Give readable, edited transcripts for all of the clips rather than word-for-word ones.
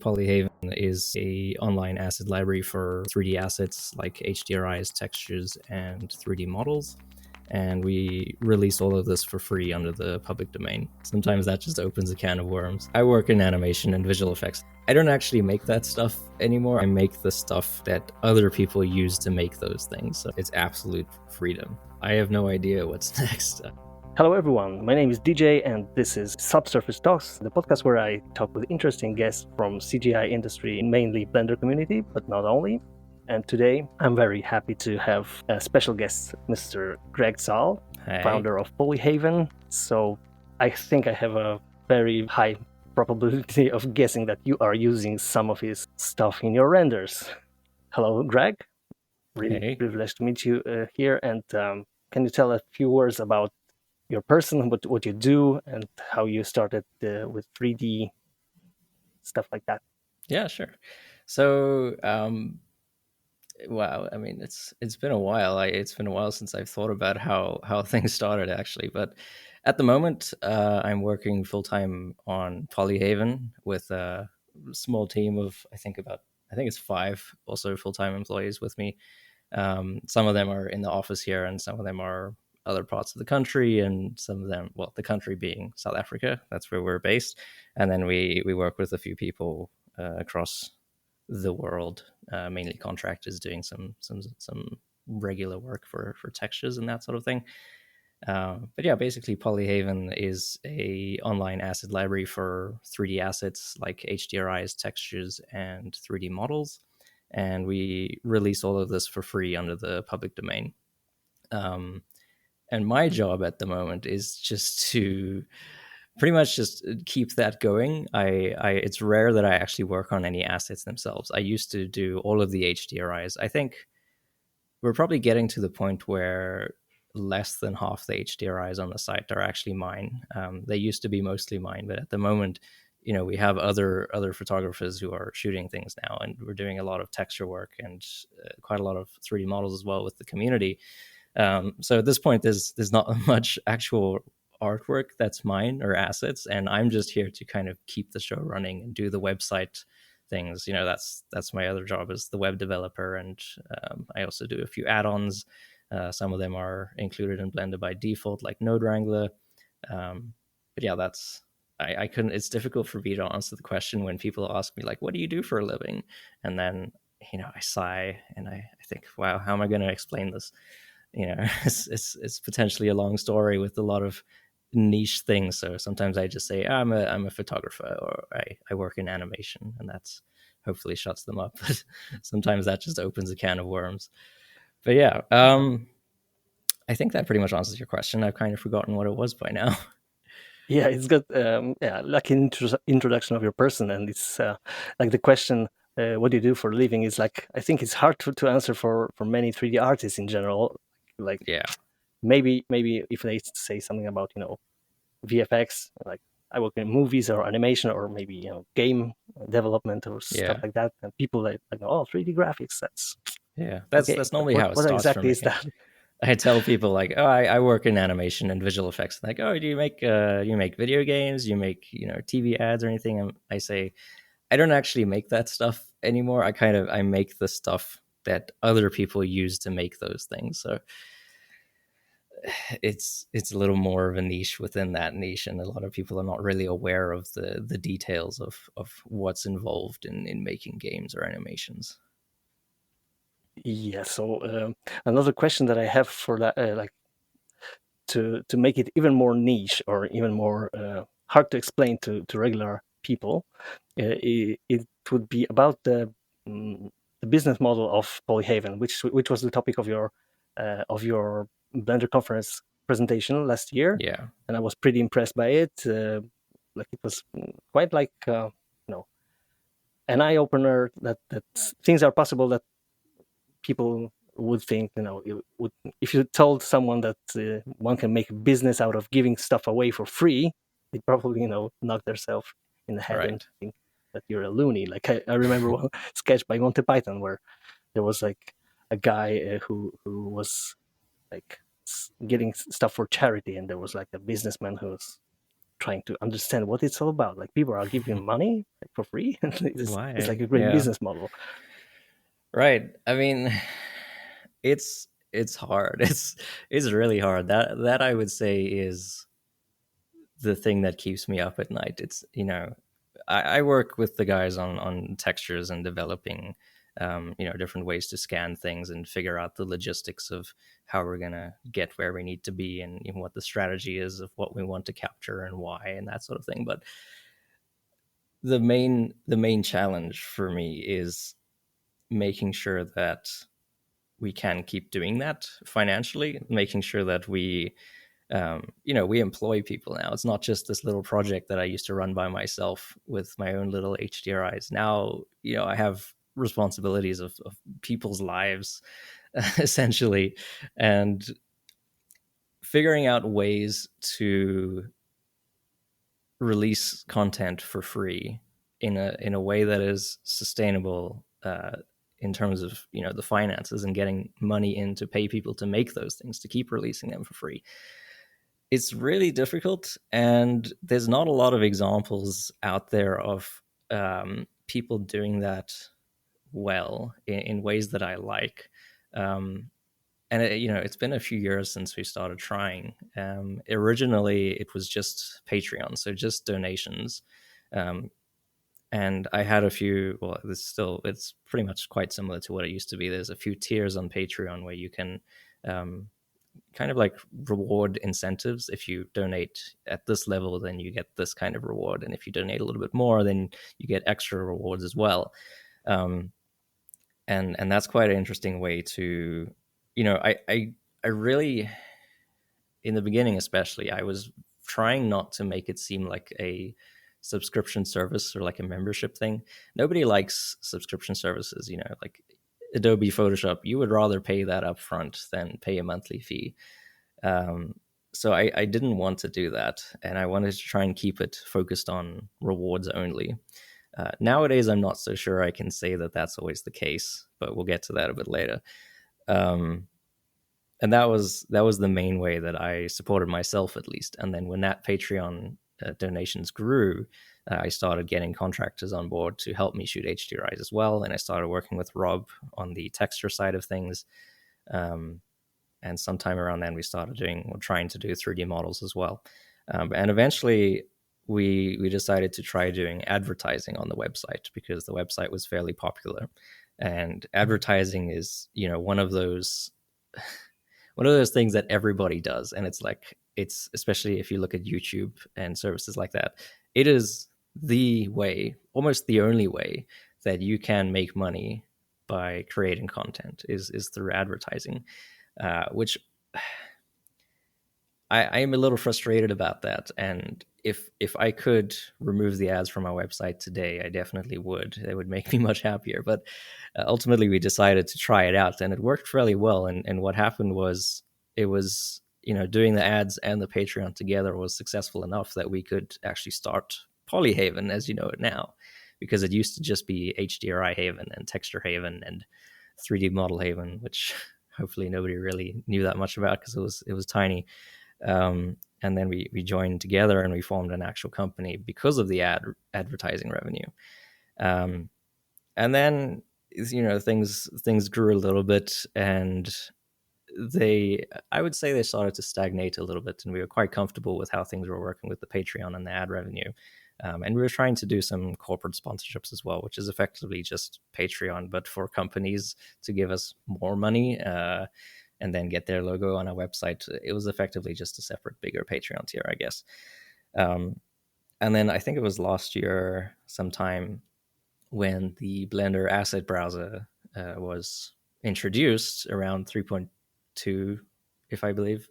Polyhaven is a online asset library for 3D assets like HDRIs, textures, and 3D models. And we release all of this for free under the public domain. Sometimes that just opens a can of worms. I work in animation and visual effects. I don't actually make that stuff anymore. I make the stuff that other people use to make those things. So it's absolute freedom. I have no idea what's next. Hello everyone, my name is DJ and this is Subsurface Talks, the podcast where I talk with interesting guests from CGI industry, mainly Blender community, but not only. And today I'm very happy to have a special guest, Mr. Greg Zaal, founder of Polyhaven. So I think I have a very high probability of guessing that you are using some of his stuff in your renders. Hello, Greg. Really privileged to meet you here. And can you tell a few words about your person, what you do, and how you started with 3D stuff like that? Yeah, sure. So, wow, I mean, it's been a while. It's been a while since I've thought about how things started actually. But at the moment, I'm working full time on Polyhaven with a small team of I think it's 5 also full time employees with me. Some of them are in the office here, and some of them are other parts of the country, and some of them, well, the country being South Africa, that's where we're based, and then we work with a few people across the world, mainly contractors doing some regular work for textures and that sort of thing. But yeah, basically Polyhaven is a online asset library for 3D assets like HDRIs, textures, and 3D models. And we release all of this for free under the public domain. And my job at the moment is just to pretty much just keep that going. It's rare that I actually work on any assets themselves. I used to do all of the HDRIs. I think we're probably getting to the point where less than half the HDRIs on the site are actually mine. They used to be mostly mine, but at the moment, we have other photographers who are shooting things now, and we're doing a lot of texture work and quite a lot of 3D models as well with the community. So at this point, there's not much actual artwork that's mine or assets, and I'm just here to kind of keep the show running and do the website things. That's my other job as the web developer, and I also do a few add-ons. Some of them are included in Blender by default, like Node Wrangler. But yeah, I couldn't. It's difficult for me to answer the question when people ask me like, "What do you do for a living?" And then I sigh and I think, "Wow, how am I going to explain this?" It's potentially a long story with a lot of niche things. So sometimes I just say I'm a photographer, or I work in animation, and that's hopefully shuts them up. But sometimes that just opens a can of worms. But yeah, I think that pretty much answers your question. I've kind of forgotten what it was by now. Yeah, it's got like an introduction of your person, and it's like the question, what do you do for a living, is like, I think it's hard to answer for many 3D artists in general. Like, Yeah, maybe if they say something about VFX, like I work in movies or animation, or maybe game development or stuff like that, and people like oh, 3D graphics, that's okay, that's normally how it what starts exactly for me. is that? I tell people like, oh, I work in animation and visual effects. Like, oh, do you make video games? You make TV ads or anything? And I say, I don't actually make that stuff anymore. I make the stuff that other people use to make those things. So it's a little more of a niche within that niche, and a lot of people are not really aware of the details of what's involved in making games or animations. Yeah. So another question that I have for that, like to make it even more niche or even more hard to explain to regular people, it would be about the business model of Polyhaven, which was the topic of your Blender conference presentation last year. Yeah. And I was pretty impressed by it. Like it was quite like an eye opener that things are possible that people would think, if you told someone that one can make a business out of giving stuff away for free, they probably knock themselves in the head Right. and think that you're a loony. Like I remember one sketch by Monty Python where there was like a guy who was like getting stuff for charity, and there was like a businessman who was trying to understand what it's all about. Like, people are giving money for free. It's like Why? a great Yeah. business model. Right. I mean, it's hard. It's really hard. That I would say is the thing that keeps me up at night. It's, I work with the guys on textures and developing different ways to scan things and figure out the logistics of how we're gonna get where we need to be, and what the strategy is of what we want to capture and why, and that sort of thing. But the main challenge for me is making sure that we can keep doing that financially, making sure that we employ people now. It's not just this little project that I used to run by myself with my own little HDRIs. Now, I have responsibilities of people's lives, essentially, and figuring out ways to release content for free in a way that is sustainable, in terms of the finances and getting money in to pay people to make those things, to keep releasing them for free. It's really difficult, and there's not a lot of examples out there of people doing that well in ways that I like. And it's been a few years since we started trying. Originally, it was just Patreon, so just donations. Um, and I had a few. Well, it's pretty much quite similar to what it used to be. There's a few tiers on Patreon where you can um, kind of like reward incentives. If you donate at this level, then you get this kind of reward, and if you donate a little bit more, then you get extra rewards as well. Um, and that's quite an interesting way to, I really, in the beginning especially, I was trying not to make it seem like a subscription service or like a membership thing. Nobody likes subscription services, like Adobe Photoshop. You would rather pay that up front than pay a monthly fee. um, so I didn't want to do that, and I wanted to try and keep it focused on rewards only. Nowadays, I'm not so sure I can say that that's always the case, but we'll get to that a bit later. Um, and that was the main way that I supported myself, at least. And then when that Patreon donations grew, I started getting contractors on board to help me shoot HDRIs as well, and I started working with Rob on the texture side of things. Um, and sometime around then, we started trying to do 3D models as well. And eventually, we decided to try doing advertising on the website, because the website was fairly popular, and advertising is one of those things that everybody does. And it's especially if you look at YouTube and services like that, it is the way, almost the only way, that you can make money by creating content is through advertising, which I am a little frustrated about that. And if I could remove the ads from our website today, I definitely would. It would make me much happier. But ultimately, we decided to try it out, and it worked fairly well. And what happened was, it was, doing the ads and the Patreon together was successful enough that we could actually start Polyhaven as you know it now, because it used to just be HDRI Haven and Texture Haven and 3D Model Haven, which hopefully nobody really knew that much about, because it was tiny. And then we joined together and we formed an actual company because of the advertising revenue. And then things grew a little bit, and I would say they started to stagnate a little bit, and we were quite comfortable with how things were working with the Patreon and the ad revenue. And we were trying to do some corporate sponsorships as well, which is effectively just Patreon, but for companies to give us more money, and then get their logo on our website. It was effectively just a separate, bigger Patreon tier, I guess. And then I think it was last year sometime, when the Blender asset browser was introduced around 3.2, if I believe,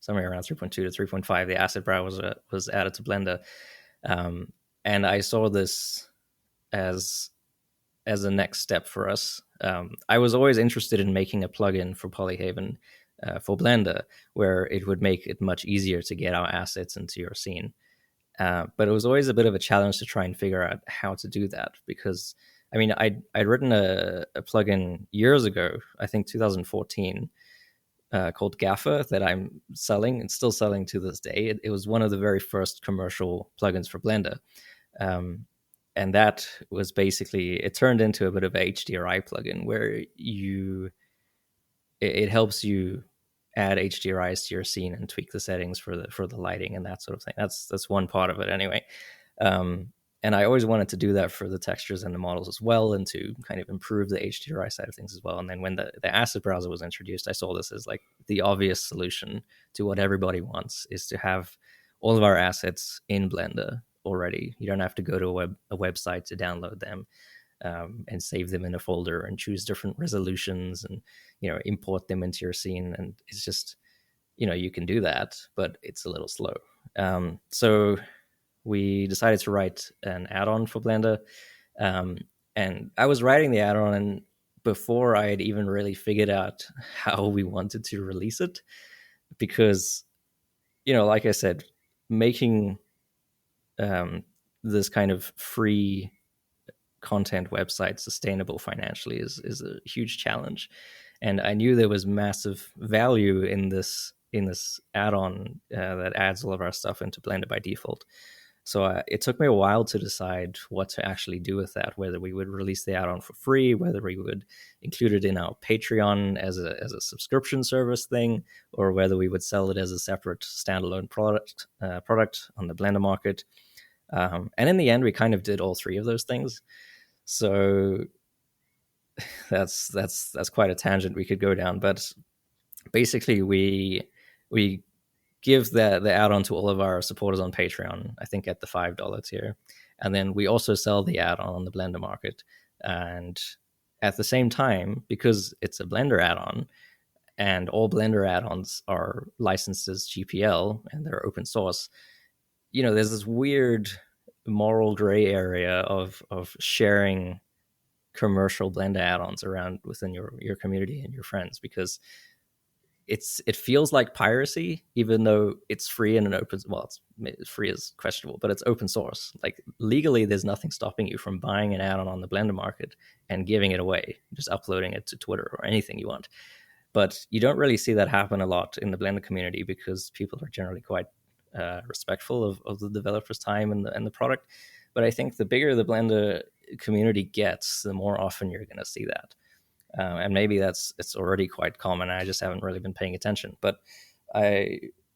somewhere around 3.2 to 3.5, the asset browser was added to Blender. And I saw this as a next step for us. I was always interested in making a plugin for Polyhaven for Blender, where it would make it much easier to get our assets into your scene. But it was always a bit of a challenge to try and figure out how to do that, because I mean, I'd written a plugin years ago, I think 2014, called Gaffer that I'm selling and still selling to this day. It was one of the very first commercial plugins for Blender. And that was basically, it turned into a bit of a HDRI plugin where it helps you add HDRIs to your scene and tweak the settings for the lighting and that sort of thing. That's one part of it anyway. And I always wanted to do that for the textures and the models as well, and to kind of improve the HDRI side of things as well. And then when the asset browser was introduced, I saw this as like the obvious solution to what everybody wants, is to have all of our assets in Blender already. You don't have to go to a website to download them. And save them in a folder and choose different resolutions and import them into your scene. And it's just, you can do that, but it's a little slow. So we decided to write an add-on for Blender, and I was writing the add-on, and before I had even really figured out how we wanted to release it, because like I said, making this kind of free content website sustainable financially is a huge challenge. And I knew there was massive value in this add-on that adds all of our stuff into Blender by default. So it took me a while to decide what to actually do with that, whether we would release the add-on for free, whether we would include it in our Patreon as a subscription service thing, or whether we would sell it as a separate standalone product on the Blender market. And in the end, we kind of did all three of those things. So that's quite a tangent we could go down, but basically we give the add-on to all of our supporters on Patreon, I think at the $5 tier, and then we also sell the add-on on the Blender market. And at the same time, because it's a Blender add-on and all Blender add-ons are licensed as GPL and they're open source, there's this weird moral gray area of sharing commercial Blender add-ons around within your community and your friends, because it feels like piracy, even though it's free and an open, well, it's free is questionable, but it's open source. Like legally, there's nothing stopping you from buying an add-on on the Blender market and giving it away, just uploading it to Twitter or anything you want. But you don't really see that happen a lot in the Blender community, because people are generally quite respectful of the developer's time and the product. But I think the bigger the Blender community gets, the more often you're going to see that. And maybe it's already quite common. I just haven't really been paying attention. But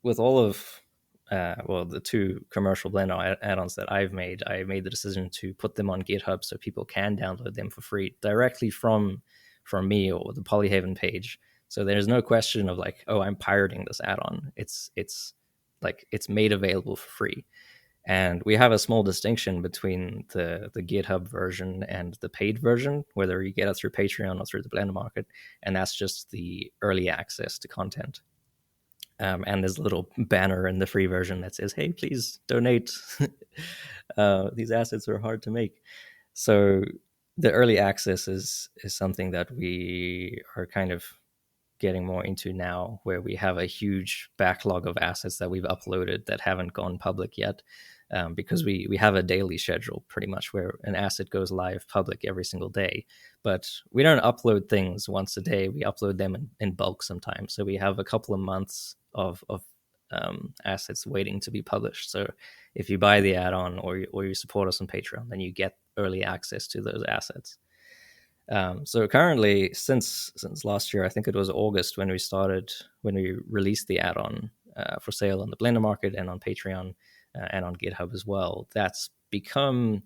with all of the two commercial Blender add-ons that I made the decision to put them on GitHub so people can download them for free directly from me or the Polyhaven page. So there's no question of like, oh, I'm pirating this add-on. It's like it's made available for free. And we have a small distinction between the GitHub version and the paid version, whether you get it through Patreon or through the Blender market. And that's just the early access to content. And there's a little banner in the free version that says, hey, please donate. These assets are hard to make. So the early access is something that we are kind of getting more into now, where we have a huge backlog of assets that we've uploaded that haven't gone public yet, because we have a daily schedule pretty much where an asset goes live public every single day. But we don't upload things once a day. We upload them in bulk sometimes. So we have a couple of months of assets waiting to be published. So if you buy the add-on or you support us on Patreon, then you get early access to those assets. So currently, since last year, I think it was August when we released the add-on for sale on the Blender market and on Patreon and on GitHub as well, that's become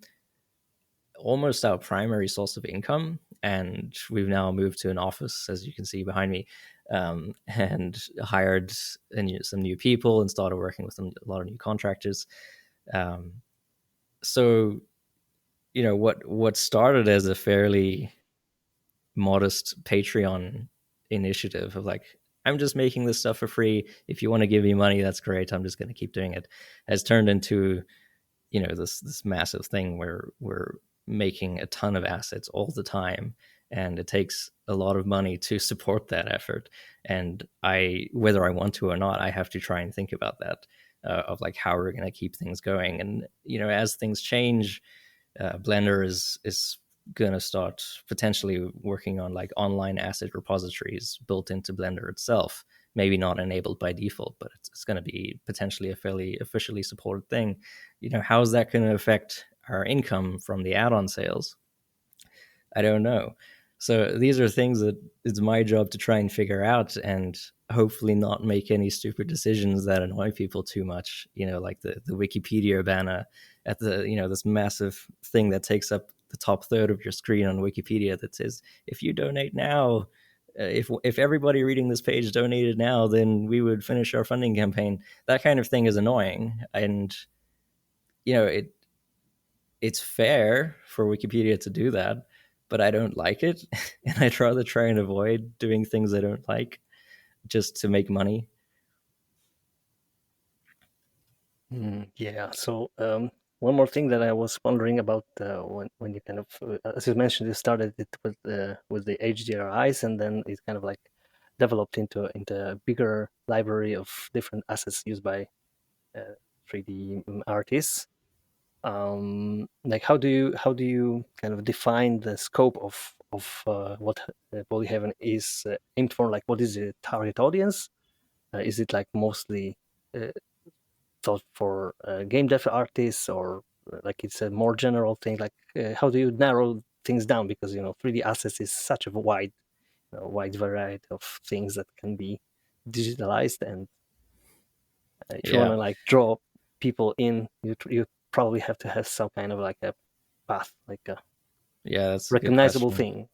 almost our primary source of income. And we've now moved to an office, as you can see behind me, and hired some new people and started working with a lot of new contractors. So, what started as a fairly modest Patreon initiative of like, I'm just making this stuff for free. If you want to give me money, that's great. I'm just going to keep doing it, has turned into, this massive thing where we're making a ton of assets all the time. And it takes a lot of money to support that effort. And whether I want to or not, I have to try and think about that, of like how we're going to keep things going. And, as things change, Blender is going to start potentially working on like online asset repositories built into Blender itself, maybe not enabled by default, but it's going to be potentially a fairly officially supported thing. How is that going to affect our income from the add-on sales? I don't know. So these are things that it's my job to try and figure out, and hopefully not make any stupid decisions that annoy people too much. Like the Wikipedia banner at the this massive thing that takes up the top third of your screen on Wikipedia that says, if you donate now, if everybody reading this page donated now, then we would finish our funding campaign. That kind of thing is annoying, and it's fair for Wikipedia to do that, but I don't like it. And I'd rather try and avoid doing things I don't like just to make money. Yeah. So one more thing that I was wondering about when you kind of, as you mentioned, you started it with the HDRIs, and then it kind of like developed into a bigger library of different assets used by 3D artists. Like how do you kind of define the scope of what Polyhaven is aimed for? Like, what is the target audience? Is it like mostly uh, thought for game dev artists, or like it's a more general thing? Like, how do you narrow things down? Because 3D assets is such a wide variety of things that can be digitalized, and if you want Yeah. to like draw people in, you probably have to have some kind of like a path, like a Yeah, that's a good recognizable question. thing.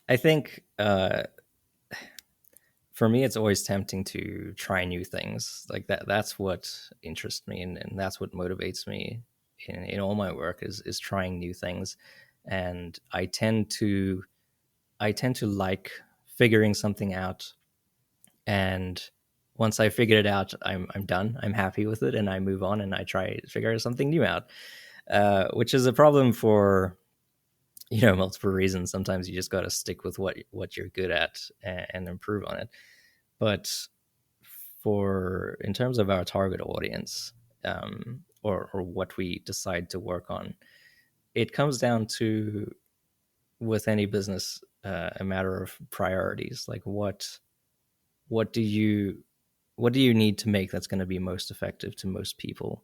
I think for me, it's always tempting to try new things. Like that's what interests me, and that's what motivates me in all my work is trying new things. And I tend to like figuring something out, and once I figured it out, I'm done. I'm happy with it, and I move on and I try to figure something new out, which is a problem for multiple reasons. Sometimes you just got to stick with what you're good at and improve on it. But for in terms of our target audience, or what we decide to work on, it comes down to, with any business, a matter of priorities. Like what do you what do you need to make that's going to be most effective to most people,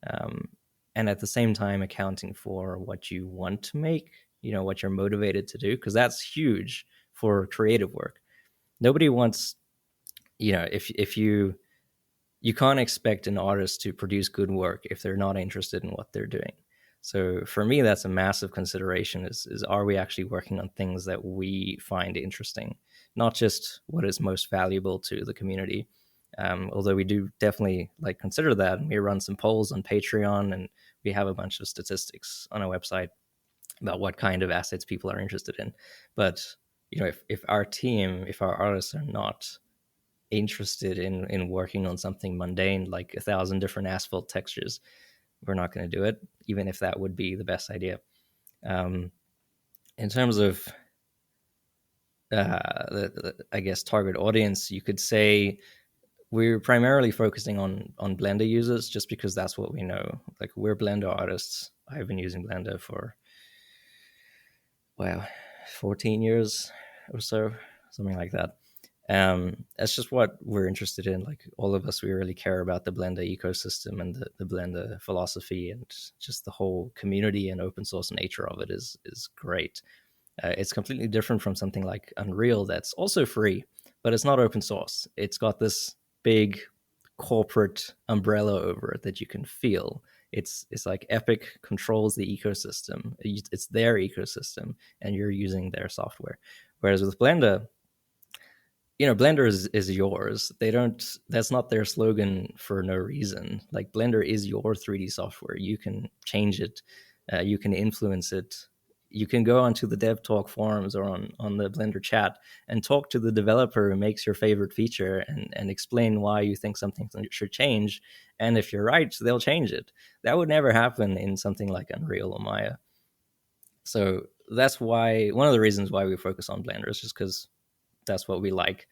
um, and at the same time accounting for what you want to make, what you're motivated to do, because that's huge for creative work. Nobody wants, if you can't expect an artist to produce good work if they're not interested in what they're doing. So for me, that's a massive consideration: is are we actually working on things that we find interesting, not just what is most valuable to the community. Although we do definitely like consider that, and we run some polls on Patreon, and we have a bunch of statistics on our website about what kind of assets people are interested in. But if our team, if our artists are not interested in working on something mundane like 1,000 different asphalt textures, we're not going to do it, even if that would be the best idea. In terms of I guess target audience, you could say we're primarily focusing on Blender users, just because that's what we know. Like, we're Blender artists. I've been using Blender for 14 years or so, something like that. That's just what we're interested in. Like, all of us, we really care about the Blender ecosystem and the Blender philosophy, and just the whole community and open source nature of it is great. It's completely different from something like Unreal, that's also free, but it's not open source. It's got this big corporate umbrella over it that you can feel. It's like Epic controls the ecosystem. It's their ecosystem, and you're using their software. Whereas with Blender, Blender is yours. They don't, that's not their slogan for no reason. Like, Blender is your 3D software. You can change it, you can influence it. You can go onto the dev talk forums or on the Blender chat and talk to the developer who makes your favorite feature, and explain why you think something should change. And if you're right, they'll change it. That would never happen in something like Unreal or Maya. So that's why, one of the reasons why we focus on Blender is just because that's what we like.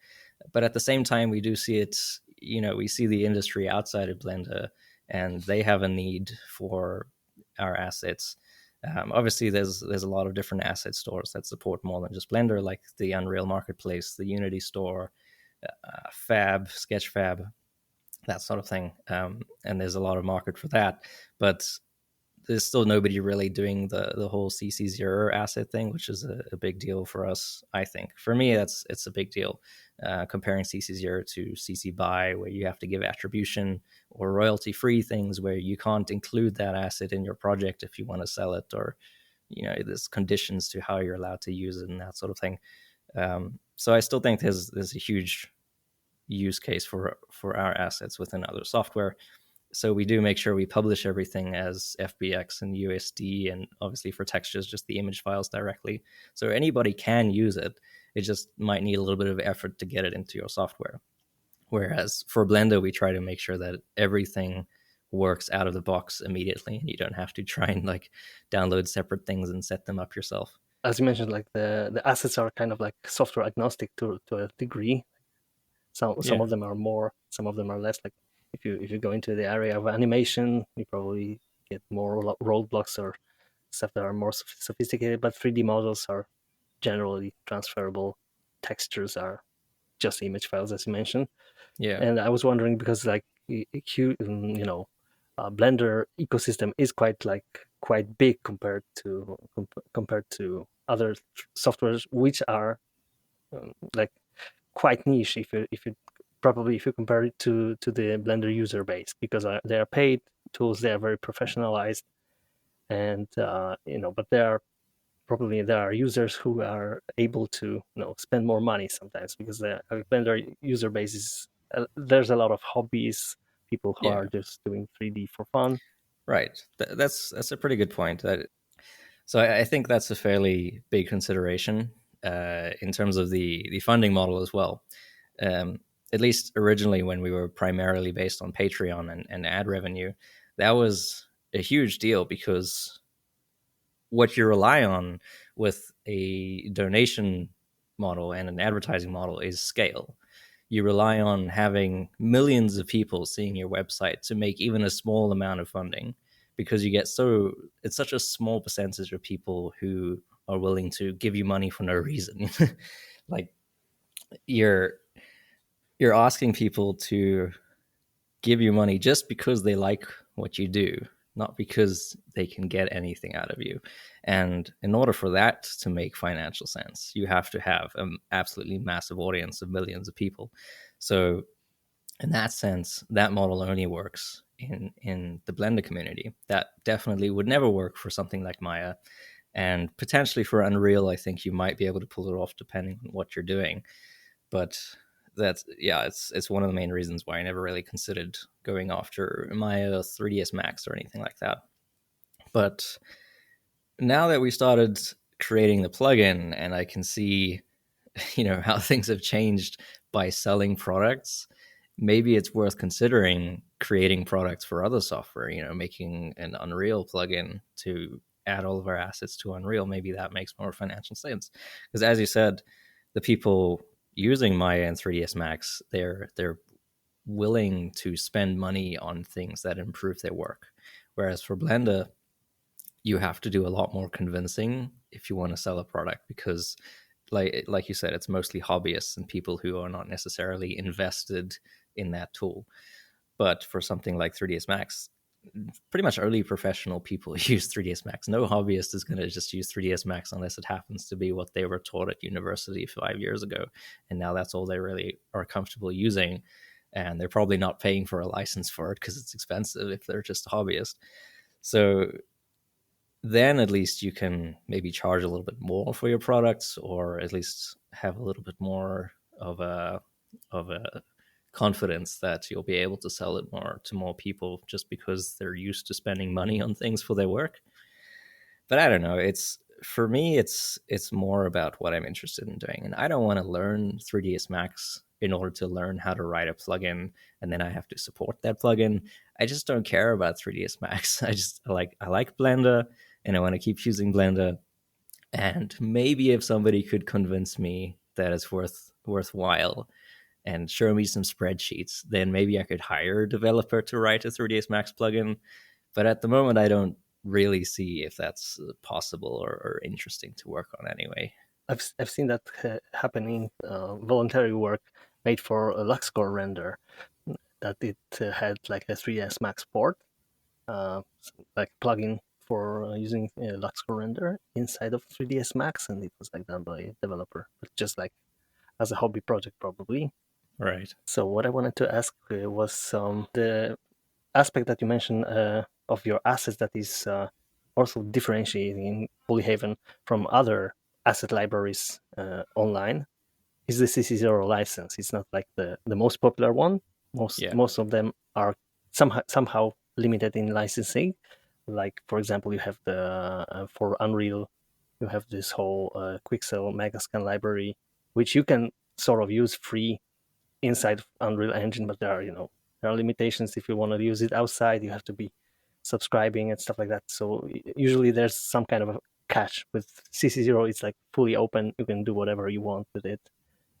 But at the same time, we do see it, we see the industry outside of Blender, and they have a need for our assets. Obviously, there's a lot of different asset stores that support more than just Blender, like the Unreal Marketplace, the Unity store, Fab, Sketchfab, that sort of thing. And there's a lot of market for that, but there's still nobody really doing the whole CC0 asset thing, which is a big deal for us. I think for me, it's a big deal. Comparing CC0 to CC BY, where you have to give attribution, or royalty free things where you can't include that asset in your project if you want to sell it, or there's conditions to how you're allowed to use it and that sort of thing. So I still think there's a huge use case for our assets within other software. So we do make sure we publish everything as FBX and USD, and obviously for textures, just the image files directly. So anybody can use it. It just might need a little bit of effort to get it into your software. Whereas for Blender, we try to make sure that everything works out of the box immediately, and you don't have to try and like download separate things and set them up yourself. As you mentioned, like the assets are kind of like software agnostic to a degree. Some Yeah, of them are more, some of them are less. Like if you go into the area of animation, you probably get more roadblocks or stuff that are more sophisticated. But 3D models are generally transferable. Textures are just image files, as you mentioned. yeah, And I was wondering because like Blender ecosystem is quite big compared to other softwares which are like quite niche if you compare it to the Blender user base, because they are paid tools, they are very professionalized, and but there are users who are able to spend more money sometimes, because the Blender user base is there's a lot of hobbies, people who are yeah. just doing 3D for fun. Right. That's a pretty good point. So I think that's a fairly big consideration in terms of the funding model as well. Um, at least originally, when we were primarily based on Patreon and ad revenue, that was a huge deal, because what you rely on with a donation model and an advertising model is scale. You rely on having millions of people seeing your website to make even a small amount of funding, because it's such a small percentage of people who are willing to give you money for no reason. Like you're you're asking people to give you money just because they like what you do, not because they can get anything out of you. And in order for that to make financial sense, you have to have an absolutely massive audience of millions of people. So in that sense, that model only works in the Blender community. That definitely would never work for something like Maya. And potentially for Unreal, I think you might be able to pull it off depending on what you're doing. But that's, yeah, it's one of the main reasons why I never really considered going after Maya 3ds Max or anything like that. But now that we started creating the plugin, and I can see how things have changed by selling products, maybe it's worth considering creating products for other software, making an Unreal plugin to add all of our assets to Unreal. Maybe that makes more financial sense, because as you said, the people using Maya and 3ds Max, they're willing to spend money on things that improve their work, whereas for Blender, you have to do a lot more convincing if you want to sell a product, because like you said, it's mostly hobbyists and people who are not necessarily invested in that tool. But for something like 3ds Max, pretty much only professional people use 3ds Max. No hobbyist is going to just use 3ds Max unless it happens to be what they were taught at university 5 years ago, and now that's all they really are comfortable using, and they're probably not paying for a license for it because it's expensive if they're just a hobbyist. So then at least you can maybe charge a little bit more for your products, or at least have a little bit more of a confidence that you'll be able to sell it more to more people, just because they're used to spending money on things for their work. But I don't know, it's for me, it's more about what I'm interested in doing, and I don't want to learn 3ds Max in order to learn how to write a plugin and then I have to support that plugin. I just don't care about 3ds Max. I like Blender, and I want to keep using Blender. And maybe if somebody could convince me that it's worthwhile and show me some spreadsheets, then maybe I could hire a developer to write a 3ds Max plugin. But at the moment, I don't really see if that's possible or interesting to work on anyway. I've seen that happening voluntary work. made for a LuxCore render, that it had like a 3ds Max port, like plugin for using LuxCore render inside of 3ds Max, and it was like done by a developer, but just like as a hobby project probably. Right. So what I wanted to ask was the aspect that you mentioned of your assets that is also differentiating Polyhaven from other asset libraries online is the CC0 license. It's not like the most popular one. Yeah. Most of them are somehow limited in licensing. Like for example, you have the for Unreal, you have this whole Quixel Megascan library, which you can sort of use free inside Unreal Engine, but there are limitations. If you want to use it outside, you have to be subscribing and stuff like that. So usually there's some kind of a catch. With CC0, it's like fully open. You can do whatever you want with it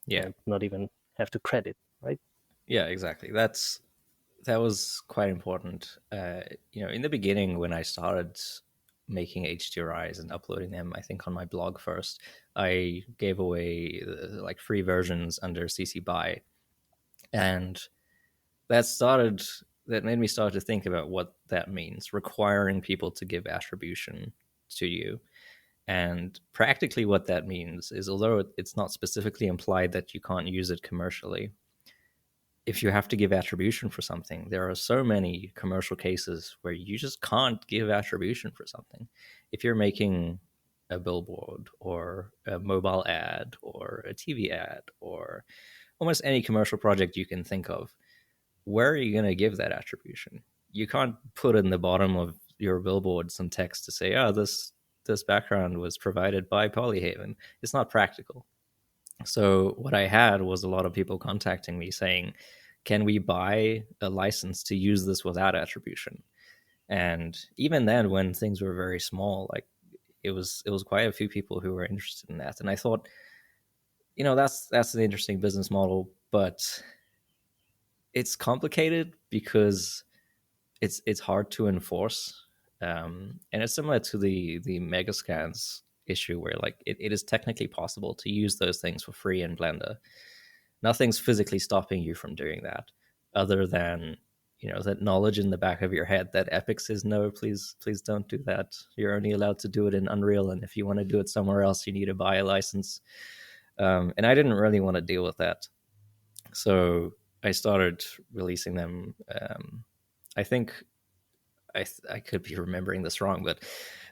Yeah. and not even have to credit, right? Yeah, exactly. That was quite important. In the beginning when I started making HDRIs and uploading them, I think on my blog first, I gave away like free versions under CC BY, and that made me start to think about what that means, requiring people to give attribution to you. And practically what that means is, although it's not specifically implied that you can't use it commercially, if you have to give attribution for something, there are so many commercial cases where you just can't give attribution for something. If you're making a billboard or a mobile ad or a TV ad or almost any commercial project you can think of, where are you going to give that attribution? You can't put in the bottom of your billboard some text to say, "Oh, this background was provided by Polyhaven." It's not practical. So what I had was a lot of people contacting me saying, "Can we buy a license to use this without attribution?" And even then, when things were very small, like it was quite a few people who were interested in that. And I thought, that's an interesting business model, but it's complicated because it's hard to enforce, and it's similar to the megascans issue where like it is technically possible to use those things for free in Blender. Nothing's physically stopping you from doing that, other than that knowledge in the back of your head that Epic says no, please don't do that. You're only allowed to do it in Unreal, and if you want to do it somewhere else, you need to buy a license. And I didn't really want to deal with that, so I started releasing them. I think I could be remembering this wrong, but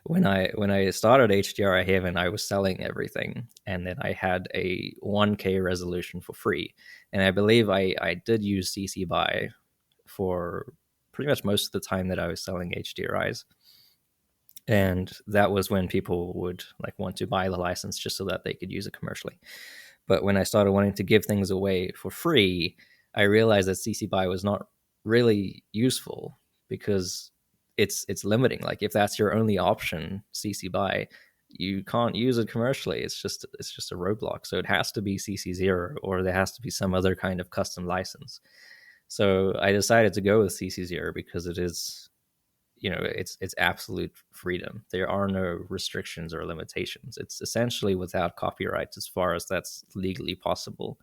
when I started HDR Haven, I was selling everything, and then I had a 1K resolution for free, and I believe I did use CC BY for pretty much most of the time that I was selling HDRIs, and that was when people would like want to buy the license just so that they could use it commercially. But when I started wanting to give things away for free, I realized that CC BY was not really useful because it's limiting. Like if that's your only option, CC BY, you can't use it commercially. It's just a roadblock. So it has to be CC0, or there has to be some other kind of custom license. So I decided to go with CC0 because it is, it's absolute freedom. There are no restrictions or limitations. It's essentially without copyright as far as that's legally possible.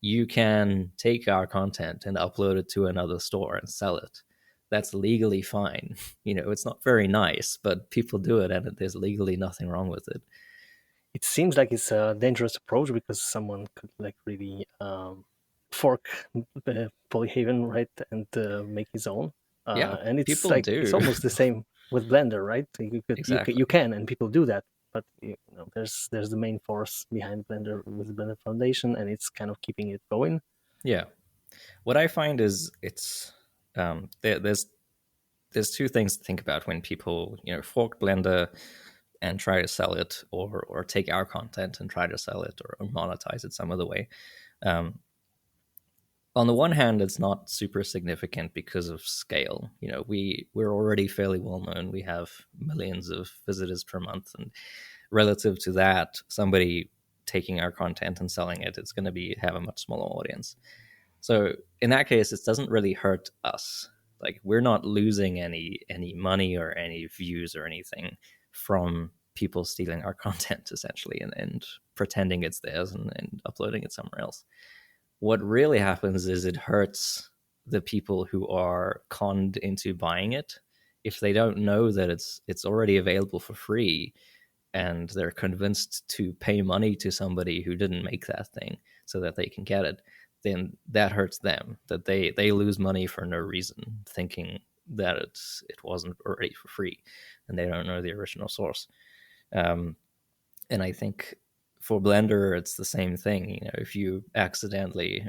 You can take our content and upload it to another store and sell it. That's legally fine. It's not very nice, but people do it, and there's legally nothing wrong with it. It seems like it's a dangerous approach because someone could like really fork Polyhaven, right, and make his own. Yeah, And it's people like it's do. almost the same with Blender, right? You Exactly. can, and people do that. But there's the main force behind Blender with Blender Foundation, and it's kind of keeping it going. Yeah. What I find is there's two things to think about when people fork Blender and try to sell it, or take our content and try to sell it, or monetize it some other way. Um, on the one hand, it's not super significant because of scale. We're already fairly well known. We have millions of visitors per month, and relative to that, somebody taking our content and selling it, it's going to be have a much smaller audience. So in that case, it doesn't really hurt us. Like we're not losing any money or any views or anything from people stealing our content essentially, and pretending it's theirs and uploading it somewhere else. What really happens is it hurts the people who are conned into buying it. If they don't know that it's already available for free, and they're convinced to pay money to somebody who didn't make that thing so that they can get it, then that hurts them, that they lose money for no reason, thinking that it wasn't already for free, and they don't know the original source. And I think for Blender, it's the same thing. If you accidentally,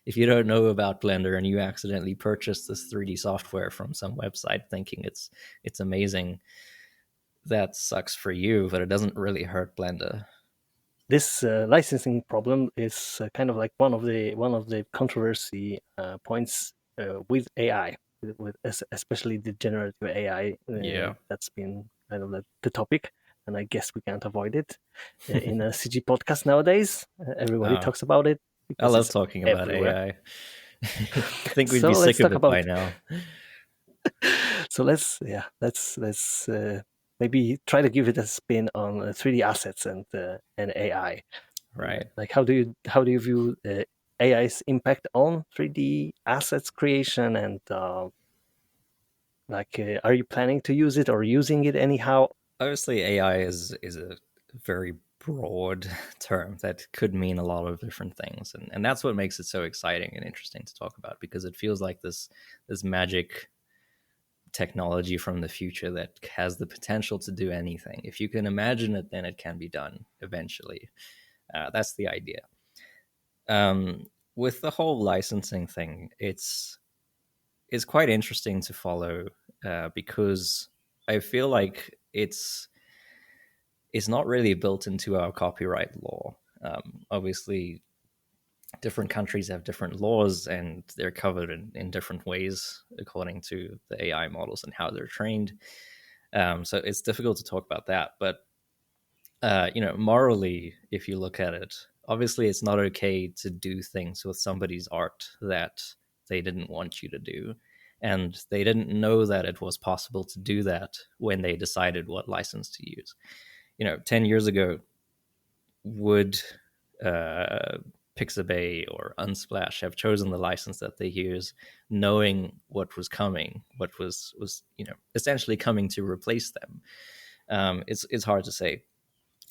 if you don't know about Blender and you accidentally purchase this 3D software from some website thinking it's amazing, that sucks for you, but it doesn't really hurt Blender. This licensing problem is kind of like one of the controversy points with AI, with especially the generative AI. Yeah. That's been kind of the topic, and I guess we can't avoid it in a CG podcast nowadays. Everybody Uh, talks about it I because love it's talking about everywhere. AI. I think we'd So be let's sick of talk it by about. now. So let's maybe try to give it a spin on 3D assets and AI. Right. Like how do you view AI's impact on 3D assets creation, and are you planning to use it or using it anyhow? Obviously, AI is a very broad term that could mean a lot of different things, and that's what makes it so exciting and interesting to talk about, because it feels like this magic technology from the future that has the potential to do anything. If you can imagine it, then it can be done eventually. That's the idea. With the whole licensing thing, it's quite interesting to follow, because I feel like it's not really built into our copyright law. Obviously, different countries have different laws, and they're covered in different ways according to the AI models and how they're trained. So it's difficult to talk about that. But morally, if you look at it, obviously it's not okay to do things with somebody's art that they didn't want you to do, and they didn't know that it was possible to do that when they decided what license to use. 10 years ago, would Pixabay or Unsplash have chosen the license that they use, knowing what was coming, what was essentially coming to replace them? It's hard to say,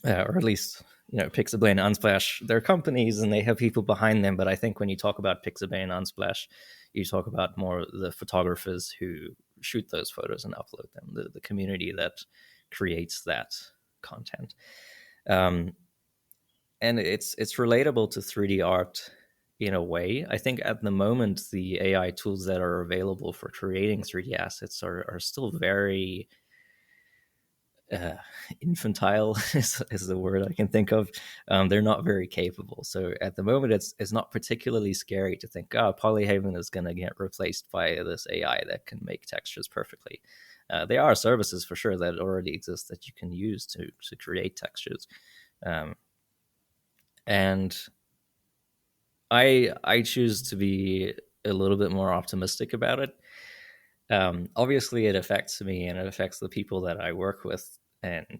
or at least Pixabay and Unsplash, they're companies and they have people behind them. But I think when you talk about Pixabay and Unsplash, you talk about more the photographers who shoot those photos and upload them, the community that creates that content. And it's relatable to 3D art in a way. I think at the moment the AI tools that are available for creating 3D assets are still very infantile is the word I can think of. They're not very capable. So at the moment, it's not particularly scary to think, Polyhaven is going to get replaced by this AI that can make textures perfectly. There are services for sure that already exist that you can use to create textures. And I choose to be a little bit more optimistic about it. Obviously, it affects me and it affects the people that I work with and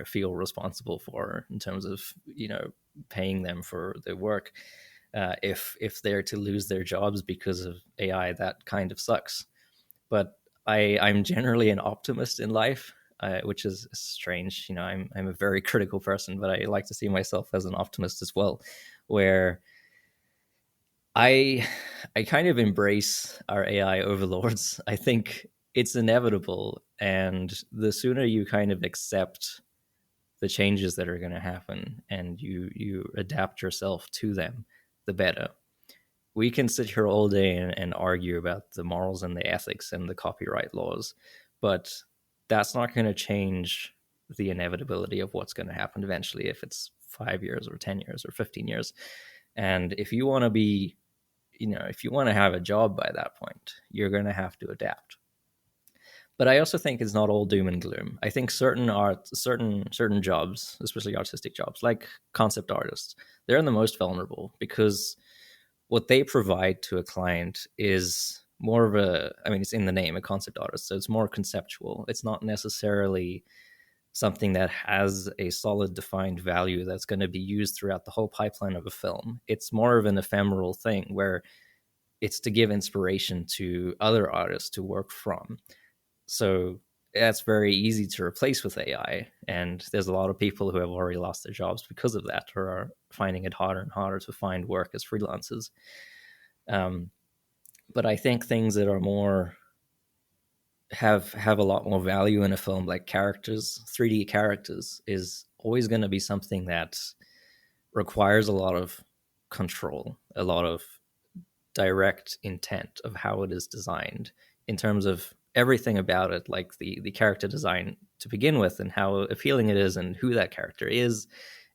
feel responsible for, in terms of paying them for their work. If they're to lose their jobs because of AI, that kind of sucks. But I'm generally an optimist in life, which is strange. I'm a very critical person, but I like to see myself as an optimist as well, where I kind of embrace our AI overlords. I think it's inevitable, and the sooner you kind of accept the changes that are going to happen and you adapt yourself to them, the better. We can sit here all day and argue about the morals and the ethics and the copyright laws, but that's not going to change the inevitability of what's going to happen eventually, if it's 5 years or 10 years or 15 years. And if you want to be if you want to have a job by that point, you're going to have to adapt. But I also think it's not all doom and gloom. I think certain jobs, especially artistic jobs, like concept artists, they're the most vulnerable, because what they provide to a client is more of it's in the name, a concept artist, so it's more conceptual. It's not necessarily something that has a solid defined value that's going to be used throughout the whole pipeline of a film. It's more of an ephemeral thing where it's to give inspiration to other artists to work from. So that's very easy to replace with AI. And there's a lot of people who have already lost their jobs because of that, or are finding it harder and harder to find work as freelancers. But I think things that are more have a lot more value in a film, like characters, 3D characters, is always going to be something that requires a lot of control, a lot of direct intent of how it is designed in terms of everything about it, like the character design to begin with, and how appealing it is, and who that character is,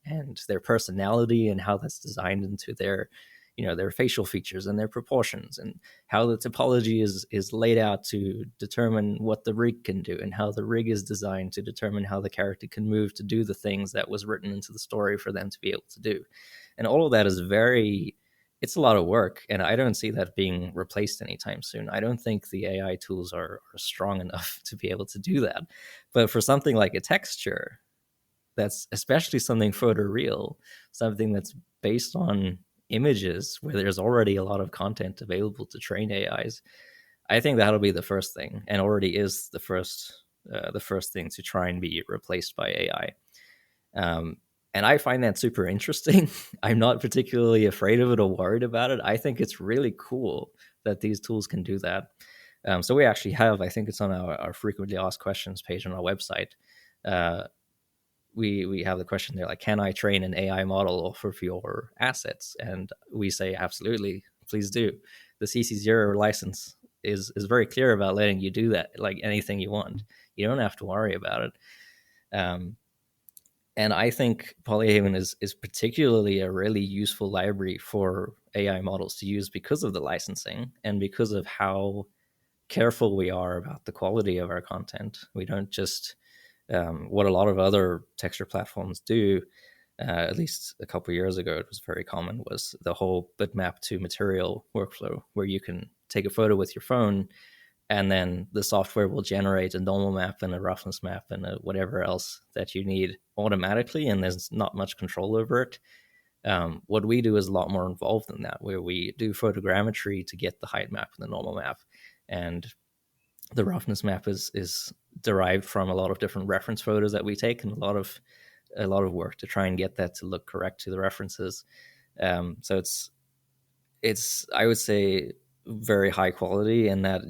and their personality, and how that's designed into their, their facial features and their proportions, and how the topology is laid out to determine what the rig can do, and how the rig is designed to determine how the character can move to do the things that was written into the story for them to be able to do. And all of that is it's a lot of work, and I don't see that being replaced anytime soon. I don't think the AI tools are strong enough to be able to do that. But for something like a texture, that's especially something photoreal, something that's based on images where there's already a lot of content available to train AIs, I think that'll be the first thing, and already is the first thing to try and be replaced by AI. And I find that super interesting. I'm not particularly afraid of it or worried about it. I think it's really cool that these tools can do that. So we actually have, I think it's on our frequently asked questions page on our website. We have the question there, like, can I train an AI model off of your assets? And we say, absolutely, please do. The CC0 license is very clear about letting you do that, like anything you want. You don't have to worry about it. And I think Polyhaven is particularly a really useful library for AI models to use because of the licensing and because of how careful we are about the quality of our content. We don't just, what a lot of other texture platforms do, at least a couple of years ago, it was very common, was the whole bitmap to material workflow, where you can take a photo with your phone and then the software will generate a normal map and a roughness map and whatever else that you need automatically, and there's not much control over it. What we do is a lot more involved than that, where we do photogrammetry to get the height map and the normal map, and the roughness map is derived from a lot of different reference photos that we take, and a lot of work to try and get that to look correct to the references. So it's I would say very high quality, in that,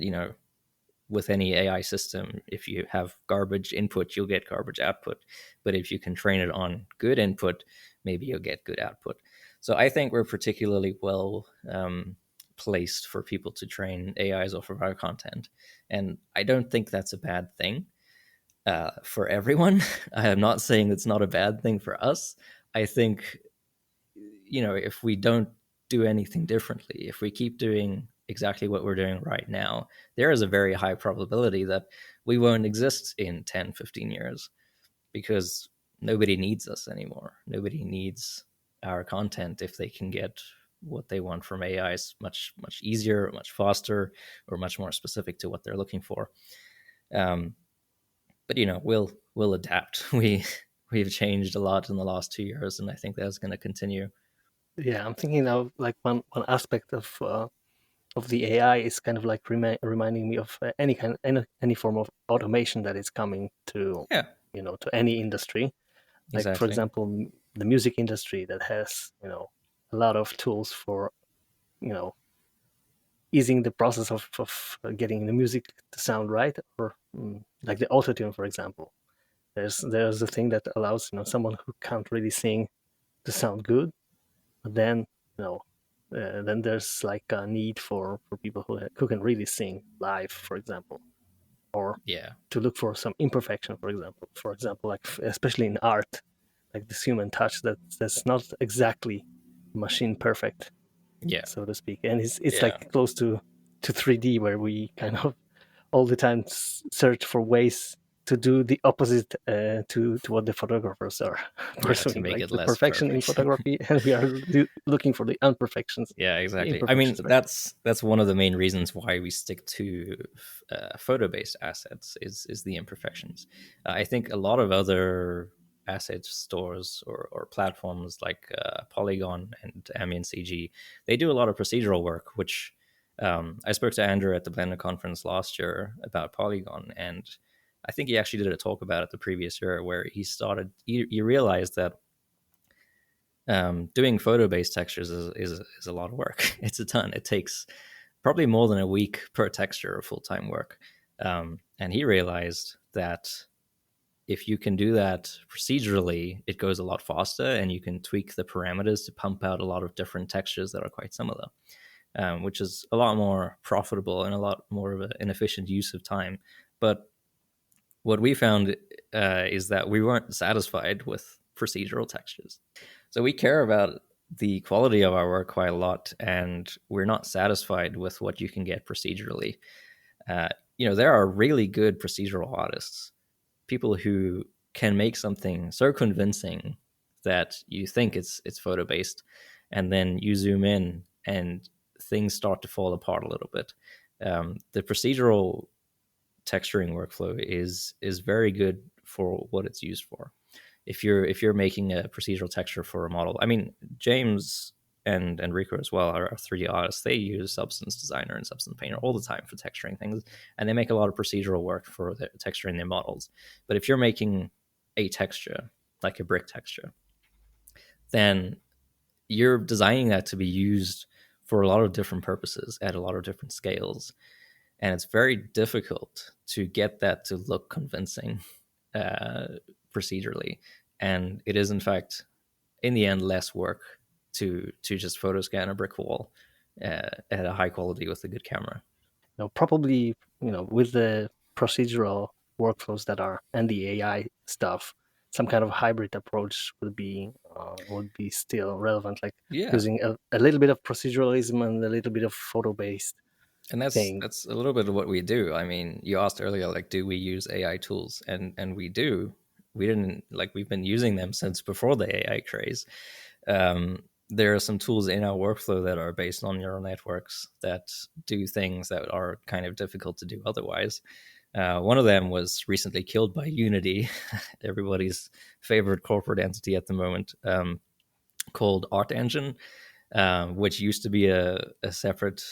with any AI system, if you have garbage input, you'll get garbage output. But if you can train it on good input, maybe you'll get good output. So I think we're particularly well placed for people to train AIs off of our content. And I don't think that's a bad thing for everyone. I am not saying it's not a bad thing for us. I think, if we don't do anything differently, if we keep doing exactly what we're doing right now, there is a very high probability that we won't exist in 10, 15 years, because nobody needs us anymore. Nobody needs our content if they can get what they want from AIs much, much easier, much faster, or much more specific to what they're looking for. But we'll adapt. We've changed a lot in the last 2 years, and I think that's going to continue. Yeah, I'm thinking now, like one aspect of the AI is kind of like reminding me of any form of automation that is coming to Yeah, to any industry. Like, for exactly. example, the music industry that has a lot of tools for you know easing the process of getting the music to sound right, or like the autotune, for example. There's a thing that allows someone who can't really sing to sound good, but then then there's like a need for people who can really sing live, for example, or Yeah, to look for some imperfection, for example. For example, like especially in art, like this human touch that's not exactly machine perfect, yeah, so to speak, and it's yeah, like close to 3D, where we kind of all the time search for ways to do the opposite to what the photographers are Yeah, to pursuing, make like it the less perfection in perfect. photography, and we are looking for the imperfections. Yeah, The exactly. I mean, imperfections, right? that's one of the main reasons why we stick to photo-based assets is the imperfections. I think a lot of other asset stores or platforms like Polygon and Ambient CG, they do a lot of procedural work, which I spoke to Andrew at the Blender conference last year about Polygon, and I think he actually did a talk about it the previous year where he realized that doing photo based textures is a lot of work. It's a ton. It takes probably more than a week per texture of full time work. And he realized that if you can do that procedurally, it goes a lot faster and you can tweak the parameters to pump out a lot of different textures that are quite similar, which is a lot more profitable and a lot more of an efficient use of time. But what we found is that we weren't satisfied with procedural textures. So we care about the quality of our work quite a lot, and we're not satisfied with what you can get procedurally. There are really good procedural artists, people who can make something so convincing that you think it's photo based, and then you zoom in and things start to fall apart a little bit. The procedural texturing workflow is very good for what it's used for. If you're making a procedural texture for a model, I mean, James and Enrico as well are 3D artists. They use Substance Designer and Substance Painter all the time for texturing things, and they make a lot of procedural work for texturing their models. But if you're making a texture, like a brick texture, then you're designing that to be used for a lot of different purposes at a lot of different scales, and it's very difficult to get that to look convincing uh, procedurally. And it is, in fact, in the end, less work to just photo scan a brick wall at a high quality with a good camera. Probably, with the procedural workflows that are and the AI stuff, some kind of hybrid approach would be still relevant, like Yeah, using a little bit of proceduralism and a little bit of photo based and that's thing. that's a little bit of what we do. I mean, you asked earlier, like, do we use AI tools? And we do. We didn't like we've been using them since before the AI craze. There are some tools in our workflow that are based on neural networks that do things that are kind of difficult to do otherwise. One of them was recently killed by Unity, everybody's favorite corporate entity at the moment, called Art Engine, which used to be a separate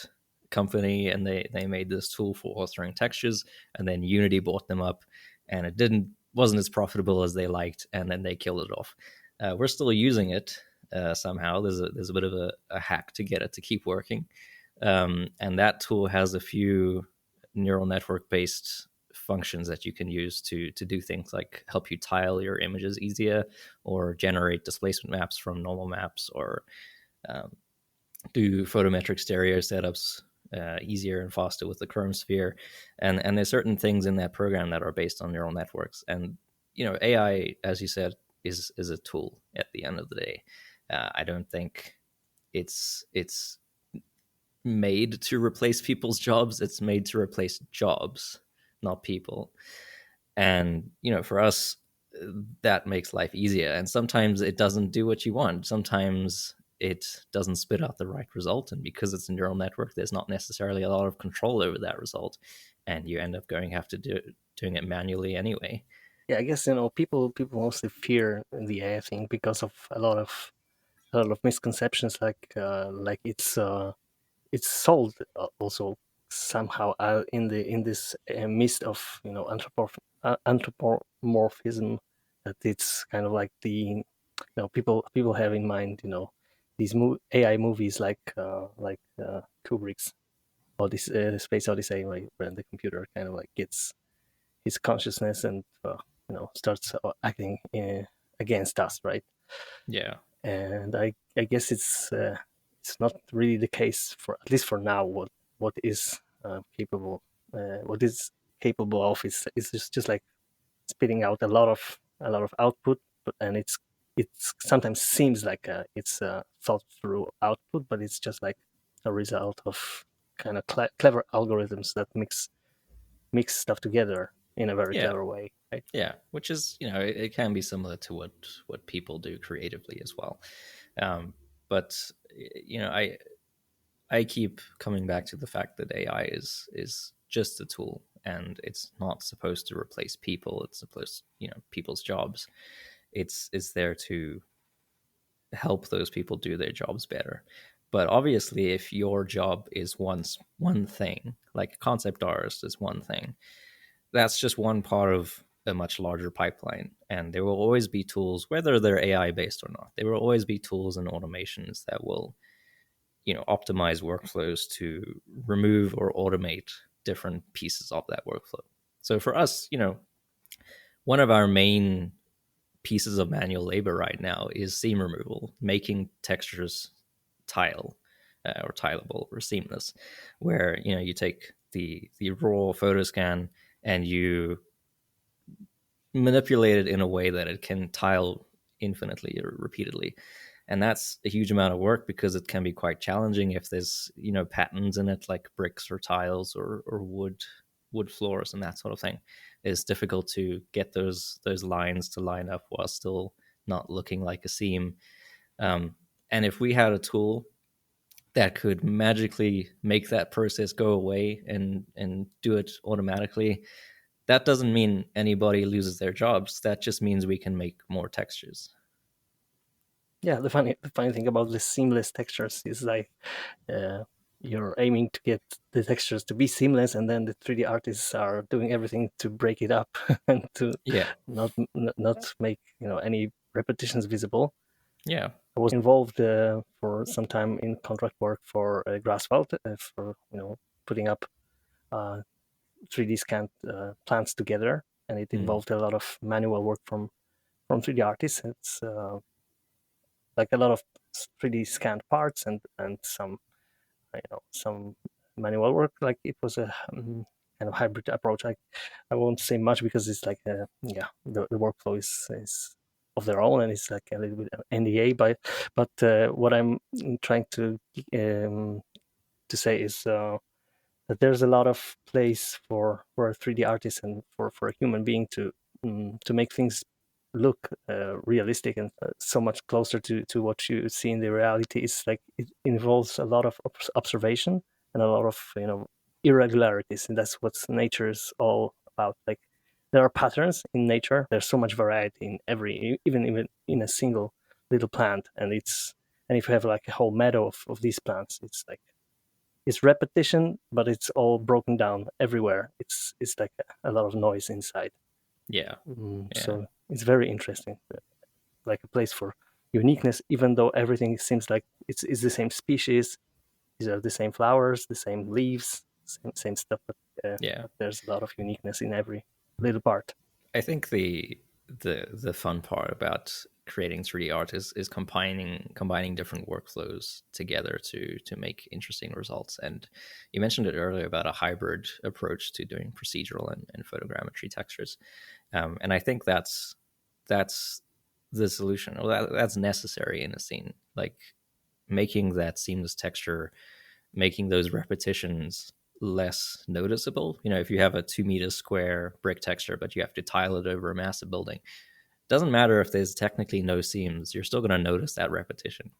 company, and they made this tool for authoring textures, and then Unity bought them up, and it wasn't as profitable as they liked, and then they killed it off. We're still using it somehow. There's a bit of a hack to get it to keep working, and that tool has a few neural network based functions that you can use to do things like help you tile your images easier, or generate displacement maps from normal maps, or um, do photometric stereo setups easier and faster with the Chrome sphere. And there's certain things in that program that are based on neural networks. And AI, as you said, is a tool at the end of the day. I don't think it's made to replace people's jobs. It's made to replace jobs, not people. And for us, that makes life easier. And sometimes it doesn't do what you want. Sometimes it doesn't spit out the right result, and because it's a neural network, there's not necessarily a lot of control over that result, and you end up doing it manually anyway. Yeah, I guess people mostly fear the AI thing because of a lot of misconceptions, like it's sold also somehow in this midst of anthropomorphism, that it's kind of like people have in mind these AI movies like Kubrick's or this Space Odyssey, where the computer kind of like gets his consciousness and starts acting against us, right? Yeah. And I guess it's not really the case, for at least for now. What is capable what is capable of is just like spitting out a lot of output, and it's sometimes seems like it's thought through output, but it's just like a result of kind of clever algorithms that mix stuff together in a very Yeah. clever way, right? Yeah, which is, it can be similar to what people do creatively as well. But I keep coming back to the fact that AI is just a tool, and it's not supposed to replace people. It's supposed, people's jobs. It's there to help those people do their jobs better. But obviously, if your job is one thing, like concept artist is one thing, that's just one part of a much larger pipeline. And there will always be tools, whether they're AI based or not. There will always be tools and automations that will, optimize workflows to remove or automate different pieces of that workflow. So for us, one of our main pieces of manual labor right now is seam removal, making textures tile or tileable or seamless, where you take the raw photo scan and you manipulate it in a way that it can tile infinitely or repeatedly. And that's a huge amount of work because it can be quite challenging if there's patterns in it like bricks or tiles or wood floors and that sort of thing. It's difficult to get those lines to line up while still not looking like a seam. And if we had a tool that could magically make that process go away and do it automatically, that doesn't mean anybody loses their jobs. That just means we can make more textures. Yeah, the funny thing about the seamless textures is like you're aiming to get the textures to be seamless, and then the 3D artists are doing everything to break it up and to Yeah. not make any repetitions visible. Yeah. I was involved for some time in contract work for Grasswald for putting up 3D scanned plants together, and it involved a lot of manual work from 3D artists. It's like a lot of 3D scanned parts and some some manual work. Like it was a kind of hybrid approach. I won't say much because it's like the workflow is of their own, and it's like a little bit NDA. But what I'm trying to say is that there's a lot of place for a 3D artist and for a human being to make things look realistic and so much closer to what you see in the reality. Is like it involves a lot of observation and a lot of irregularities, and that's what nature is all about. Like there are patterns in nature. There's so much variety in every, even in a single little plant, and if you have like a whole meadow of these plants, it's like it's repetition, but it's all broken down everywhere. It's like a lot of noise inside. Yeah. So it's very interesting, like a place for uniqueness, even though everything seems like it's the same species. These are the same flowers, the same leaves, same stuff, but there's a lot of uniqueness in every little part. I think the fun part about creating 3D art is combining different workflows together to make interesting results. And you mentioned it earlier about a hybrid approach to doing procedural and photogrammetry textures. And I think that's the solution, or that's necessary in a scene, like making that seamless texture, making those repetitions less noticeable. If you have a 2 meter square brick texture, but you have to tile it over a massive building, doesn't matter if there's technically no seams, you're still going to notice that repetition.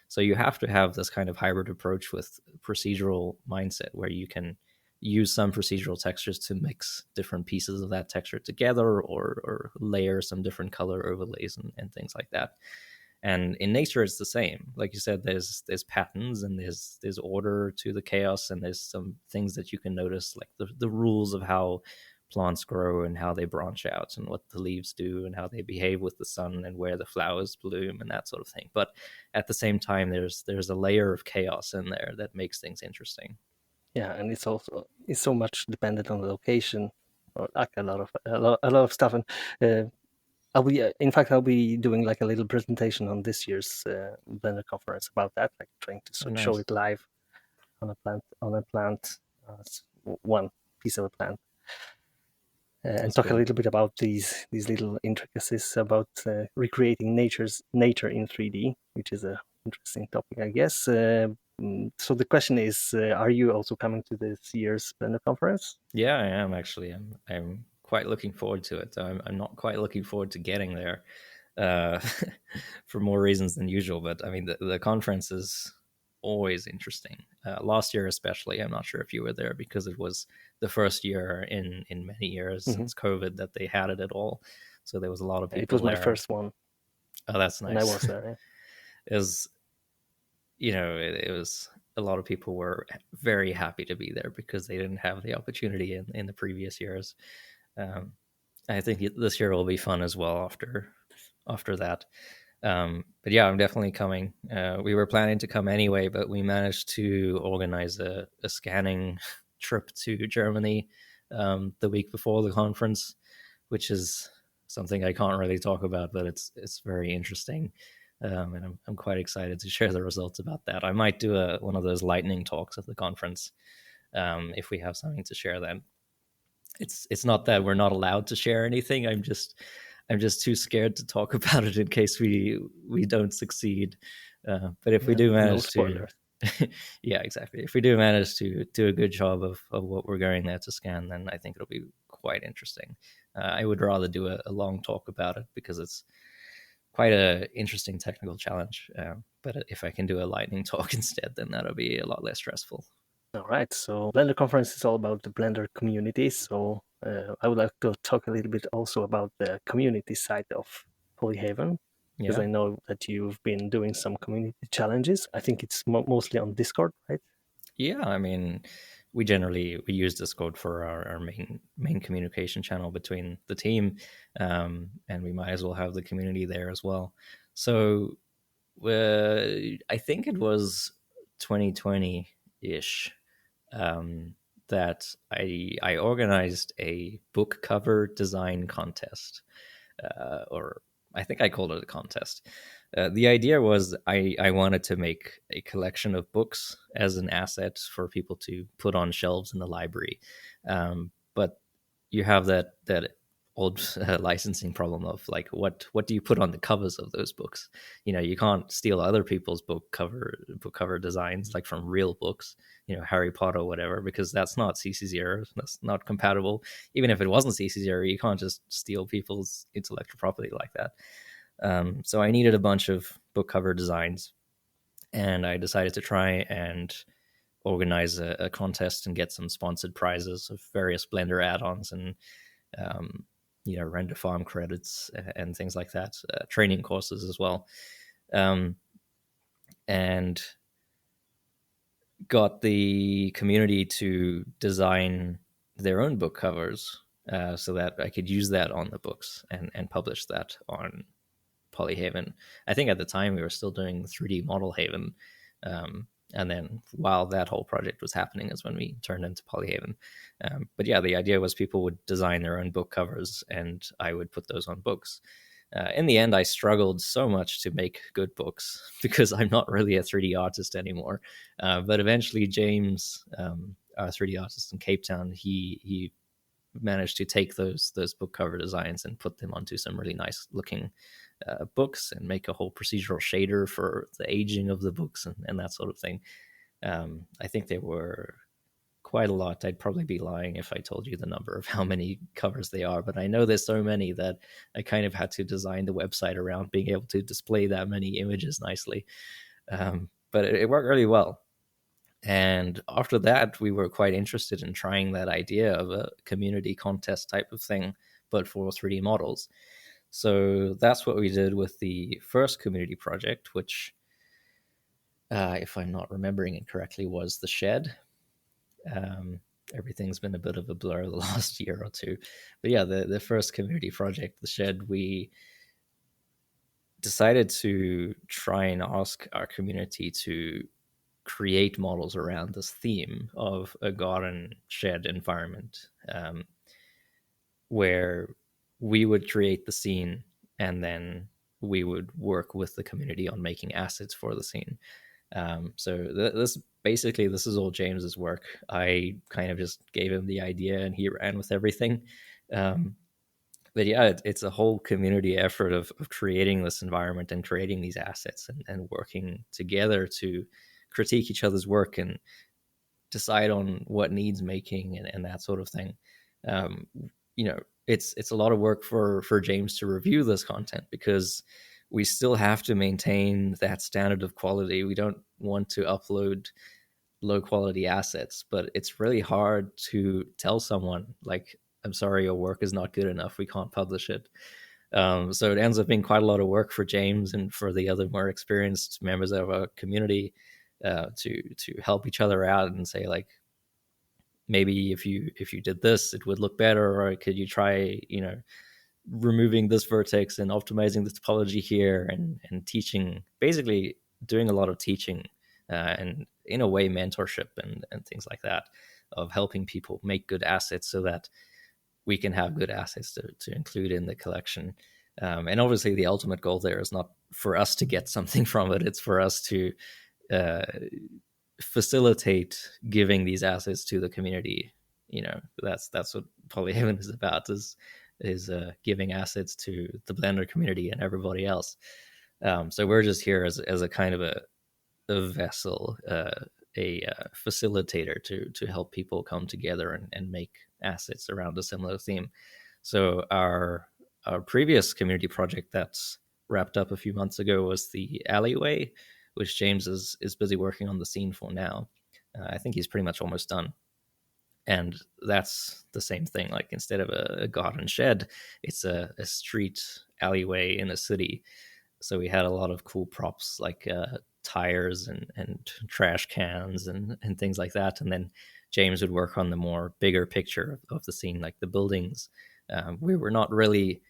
So you have to have this kind of hybrid approach with procedural mindset where you can use some procedural textures to mix different pieces of that texture together, or layer some different color overlays and things like that. And in nature it's the same. Like you said, there's patterns and there's order to the chaos, and there's some things that you can notice, like the rules of how plants grow and how they branch out and what the leaves do and how they behave with the sun and where the flowers bloom and that sort of thing. But at the same time, there's a layer of chaos in there that makes things interesting. Yeah, and it's so much dependent on the location, or like a lot of stuff. And I'll be doing like a little presentation on this year's Blender conference about that, like trying to Oh, show nice. it live on a plant, one piece of a plant, and That's talk a cool. little bit about these little intricacies about recreating nature in 3D, which is a interesting topic, I guess. So the question is, are you also coming to this year's Blender conference? Yeah, I am actually. I'm quite looking forward to it. I'm not quite looking forward to getting there uh, for more reasons than usual. But I mean, the conference is always interesting. Last year, especially, I'm not sure if you were there because it was the first year in many years Hmm. since COVID that they had it at all. So there was a lot of It people was my there. first one, Oh, that's and I nice. was there. It was, it was a lot of people were very happy to be there because they didn't have the opportunity in the previous years. Um, I think this year will be fun as well after that. But yeah, I'm definitely coming. We were planning to come anyway, but we managed to organize a scanning trip to Germany the week before the conference, which is something I can't really talk about, but it's very interesting. And I'm quite excited to share the results about that. I might do one of those lightning talks at the conference if we have something to share then. It's not that we're not allowed to share anything. I'm just too scared to talk about it in case we don't succeed. But if we Yeah, do no manage to, spoilers. yeah, exactly. If we do manage to do a good job of what we're going there to scan, then I think it'll be quite interesting. I would rather do a long talk about it because it's quite a interesting technical challenge. But if I can do a lightning talk instead, then that'll be a lot less stressful. All right, so Blender conference is all about the Blender community. So I would like to talk a little bit also about the community side of Polyhaven, because Yeah. I know that you've been doing some community challenges. I think it's mostly on Discord, right? Yeah, I mean, we use Discord for our main communication channel between the team, and we might as well have the community there as well. So I think it was 2020 ish that I organized a book cover design contest, or I think I called it a contest. The idea was I wanted to make a collection of books as an asset for people to put on shelves in the library, but you have that old licensing problem of like what do you put on the covers of those books? You can't steal other people's book cover designs like from real books, Harry Potter or whatever, because that's not CC0. That's not compatible. Even if it wasn't CC0, you can't just steal people's intellectual property like that. So I needed a bunch of book cover designs, and I decided to try and organize a contest and get some sponsored prizes of various Blender add-ons and um, render farm credits and things like that, training courses as well, um, and got the community to design their own book covers so that I could use that on the books and publish that on Polyhaven. I think at the time we were still doing 3D Model Haven. And then while that whole project was happening is when we turned into Polyhaven. But yeah, the idea was people would design their own book covers and I would put those on books. In the end, I struggled so much to make good books because I'm not really a 3D artist anymore. But eventually, James, our 3D artist in Cape Town, he managed to take those book cover designs and put them onto some really nice looking books and make a whole procedural shader for the aging of the books and that sort of thing. I think there were quite a lot. I'd probably be lying if I told you the number of how many covers they are, but I know there's so many that I kind of had to design the website around being able to display that many images nicely. But it worked really well. And after that, we were quite interested in trying that idea of a community contest type of thing, but for 3D models. So that's what we did with the first community project, which, if I'm not remembering it correctly, was the shed. Um, Everything's been a bit of a blur the last year or two. But yeah, the first community project, the shed, we decided to try and ask our community to create models around this theme of a garden shed environment, where we would create the scene and then we would work with the community on making assets for the scene. So this is all James's work. I kind of just gave him the idea and he ran with everything. Um, but yeah, it's a whole community effort of creating this environment and creating these assets and working together to critique each other's work and decide on what needs making and that sort of thing. Um, it's a lot of work for James to review this content, because we still have to maintain that standard of quality. We don't want to upload low quality assets, but it's really hard to tell someone like, I'm sorry, your work is not good enough, we can't publish it. So it ends up being quite a lot of work for James and for the other more experienced members of our community, to help each other out and say, like, maybe if you did this, it would look better, or could you try, removing this vertex and optimizing the topology here, and teaching, basically doing a lot of teaching, and in a way mentorship and things like that, of helping people make good assets so that we can have good assets to include in the collection. And obviously the ultimate goal there is not for us to get something from it, it's for us to uh, facilitate giving these assets to the community. That's what Polyhaven is about, is giving assets to the Blender community and everybody else. So we're just here as a kind of a vessel, a facilitator to help people come together and make assets around a similar theme. So our previous community project that's wrapped up a few months ago was the alleyway, which James is busy working on the scene for now. I think he's pretty much almost done. And that's the same thing. Like, instead of a garden shed, it's a street alleyway in a city. So we had a lot of cool props, like tires and trash cans and things like that. And then James would work on the more bigger picture of the scene, like the buildings. We were not really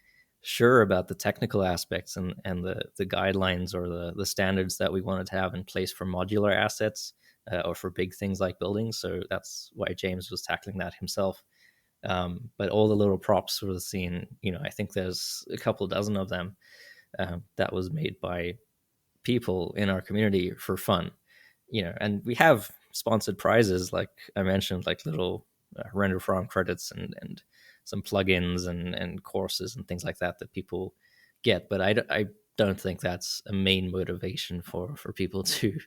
sure about the technical aspects and the guidelines or the standards that we wanted to have in place for modular assets, or for big things like buildings. So that's why James was tackling that himself. But all the little props for the scene, I think there's a couple dozen of them, that was made by people in our community for fun. And we have sponsored prizes, like I mentioned, like little render farm credits and some plugins and courses and things like that people get. But I don't think that's a main motivation for people to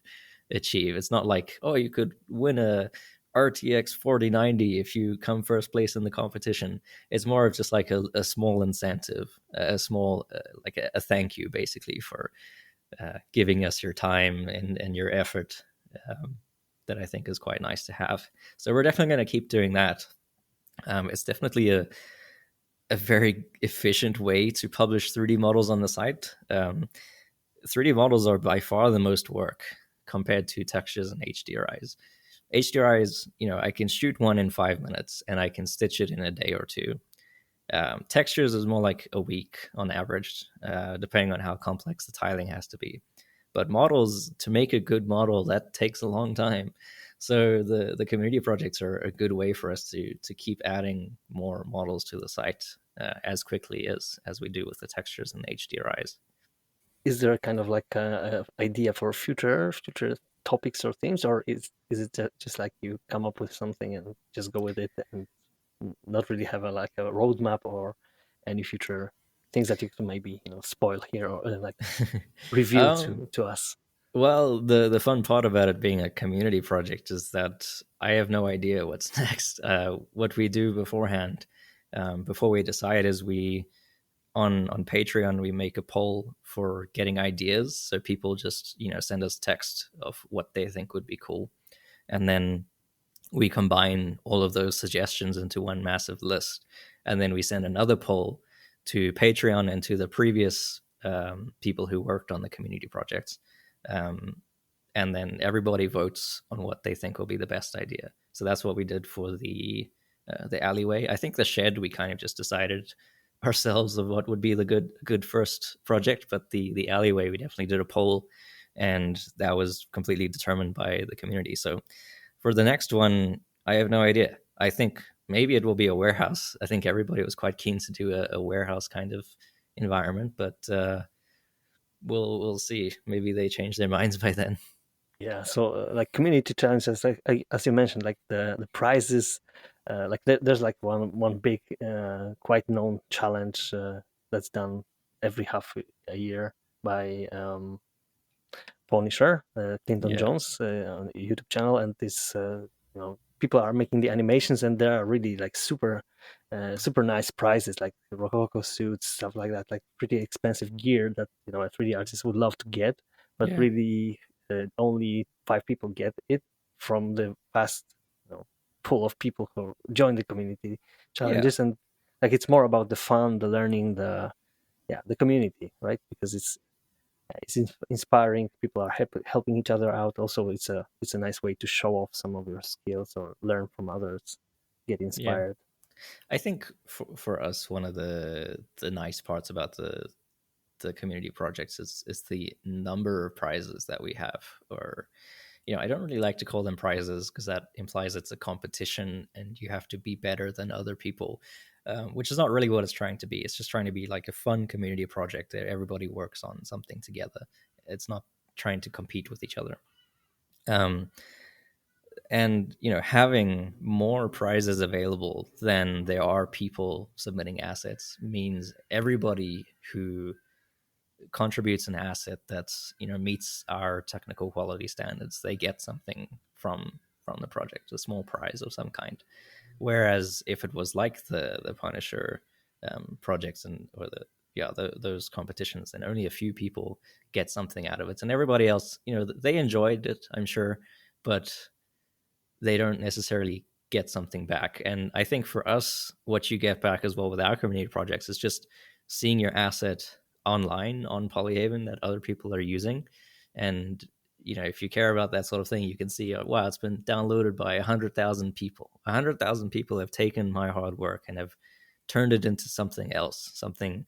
achieve. It's not like, oh, you could win a RTX 4090 if you come first place in the competition. It's more of just like a small incentive, a small like a thank you, basically, for giving us your time and your effort, that I think is quite nice to have. So we're definitely going to keep doing that. It's definitely a very efficient way to publish 3D models on the site. 3D models are by far the most work compared to textures and HDRIs. HDRIs, I can shoot one in 5 minutes and I can stitch it in a day or two. Textures is more like a week on average, depending on how complex the tiling has to be. But models, to make a good model, that takes a long time. So the community projects are a good way for us to keep adding more models to the site, as quickly as we do with the textures and the HDRIs. Is there kind of like a idea for future topics or themes, or is it just like you come up with something and just go with it and not really have like a roadmap or any future things that you can maybe spoil here, or like reveal um, to us? well, the fun part about it being a community project is that I have no idea what's next. What we do beforehand, before we decide, is we on Patreon we make a poll for getting ideas. So people just send us text of what they think would be cool, and then we combine all of those suggestions into one massive list, and then we send another poll to Patreon and to the previous people who worked on the community projects, um, and then everybody votes on what they think will be the best idea. So that's what we did for the alleyway. I think the shed, we kind of just decided ourselves of what would be the good first project, but the alleyway, we definitely did a poll, and that was completely determined by the community. So for the next one, I have no idea. I think maybe it will be a warehouse. I think everybody was quite keen to do a warehouse kind of environment, but we'll see. Maybe they change their minds by then. Yeah, so like community challenges, like as you mentioned, like the prizes, like there's like one big, quite known challenge that's done every half a year by Punisher, Clinton Yeah. Jones, on the YouTube channel, and this people are making the animations, and they are really like super super nice prizes like Rococo suits, stuff like that, like pretty expensive gear that a 3D artist would love to get, but Yeah. really only 5 people get it from the vast pool of people who join the community Yeah. challenges. And like it's more about the fun, the learning, the community, right? Because it's inspiring. People are helping each other out. Also, it's a nice way to show off some of your skills or learn from others, get Yeah. inspired. I think for us, one of the nice parts about the community projects is the number of prizes that we have. Or, I don't really like to call them prizes because that implies it's a competition and you have to be better than other people, which is not really what it's trying to be. It's just trying to be like a fun community project that everybody works on something together. It's not trying to compete with each other. Um, and having more prizes available than there are people submitting assets means everybody who contributes an asset that's meets our technical quality standards, they get something from the project, a small prize of some kind. Whereas if it was like the Punisher projects and or those competitions, and only a few people get something out of it, and everybody else, they enjoyed it, I'm sure, but they don't necessarily get something back. And I think for us, what you get back as well with our community projects is just seeing your asset online on Polyhaven that other people are using. And, if you care about that sort of thing, you can see, wow, it's been downloaded by 100,000 people. 100,000 people have taken my hard work and have turned it into something else, something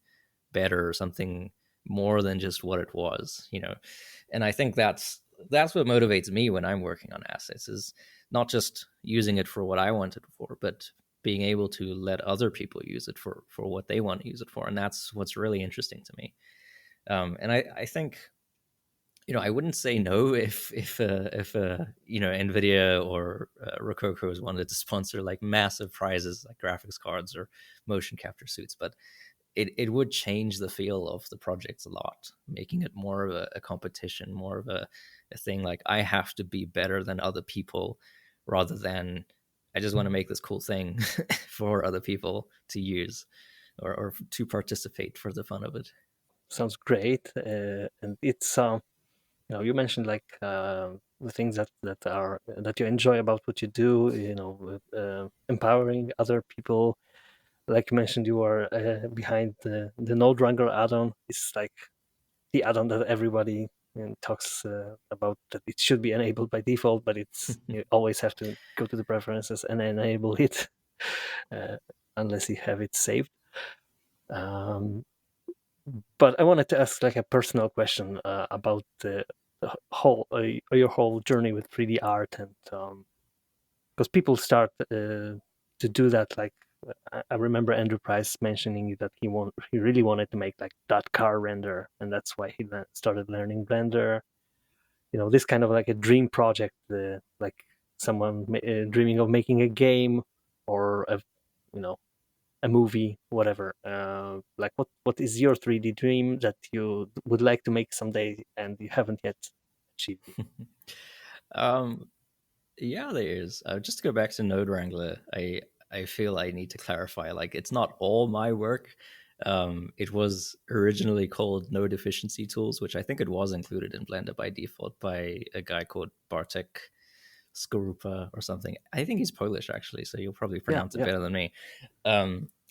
better, something more than just what it was. And I think that's what motivates me when I'm working on assets, is not just using it for what I want it for, but being able to let other people use it for what they want to use it for. And that's what's really interesting to me. And I think, I wouldn't say no if Nvidia or Rococo's wanted to sponsor like massive prizes like graphics cards or motion capture suits, but it would change the feel of the projects a lot, making it more of a competition, more of a thing like I have to be better than other people, rather than I just want to make this cool thing for other people to use, or to participate for the fun of it. Sounds great, and it's you mentioned like the things that you enjoy about what you do. Empowering other people. Like you mentioned, you are behind the Node Wrangler add-on. It's like the add-on that everybody talks about, that it should be enabled by default, but you always have to go to the preferences and enable it uh, unless you have it saved. Um, but I wanted to ask like a personal question about the whole your whole journey with 3D art, and because people start to do that. Like I remember Andrew Price mentioning that he really wanted to make like that car render, and that's why he started learning Blender. This kind of like a dream project, like someone dreaming of making a game or you know a movie, whatever. Like what is your 3D dream that you would like to make someday and you haven't yet achieved it? um, yeah, there is. Just to go back to Node Wrangler, I feel I need to clarify. Like, it's not all my work. It was originally called Node Efficiency Tools, which I think it was included in Blender by default by a guy called Bartek Skorupa or something. I think he's Polish actually, so you'll probably Yeah, pronounce it yeah. better than me.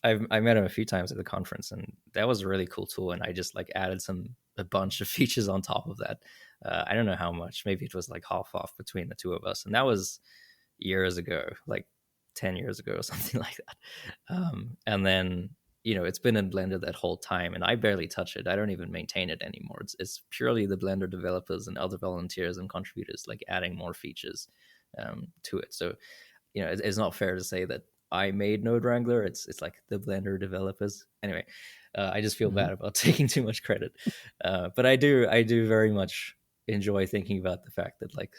I met him a few times at the conference, and that was a really cool tool. And I just like added a bunch of features on top of that. I don't know how much. Maybe it was like half off between the two of us, and that was years ago, like 10 years ago or something like that. And then it's been in Blender that whole time, and I barely touch it. I don't even maintain it anymore. It's purely the Blender developers and other volunteers and contributors like adding more features to it. So it's not fair to say that I made Node Wrangler. It's like the Blender developers. Anyway, I just feel Hmm. bad about taking too much credit, but I do very much enjoy thinking about the fact that like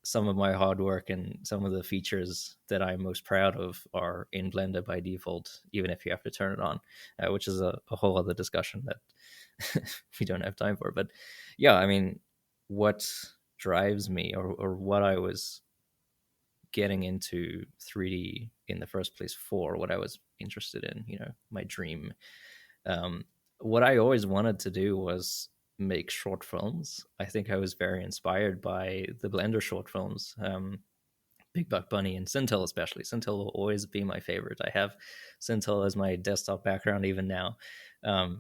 some of my hard work and some of the features that I'm most proud of are in Blender by default, even if you have to turn it on, which is a whole other discussion that we don't have time for. But yeah, I mean, what drives me, or what I was getting into 3D in the first place for what I was interested in, my dream. What I always wanted to do was make short films. I think I was very inspired by the Blender short films. Big Buck Bunny and Sintel especially. Sintel will always be my favorite. I have Sintel as my desktop background even now.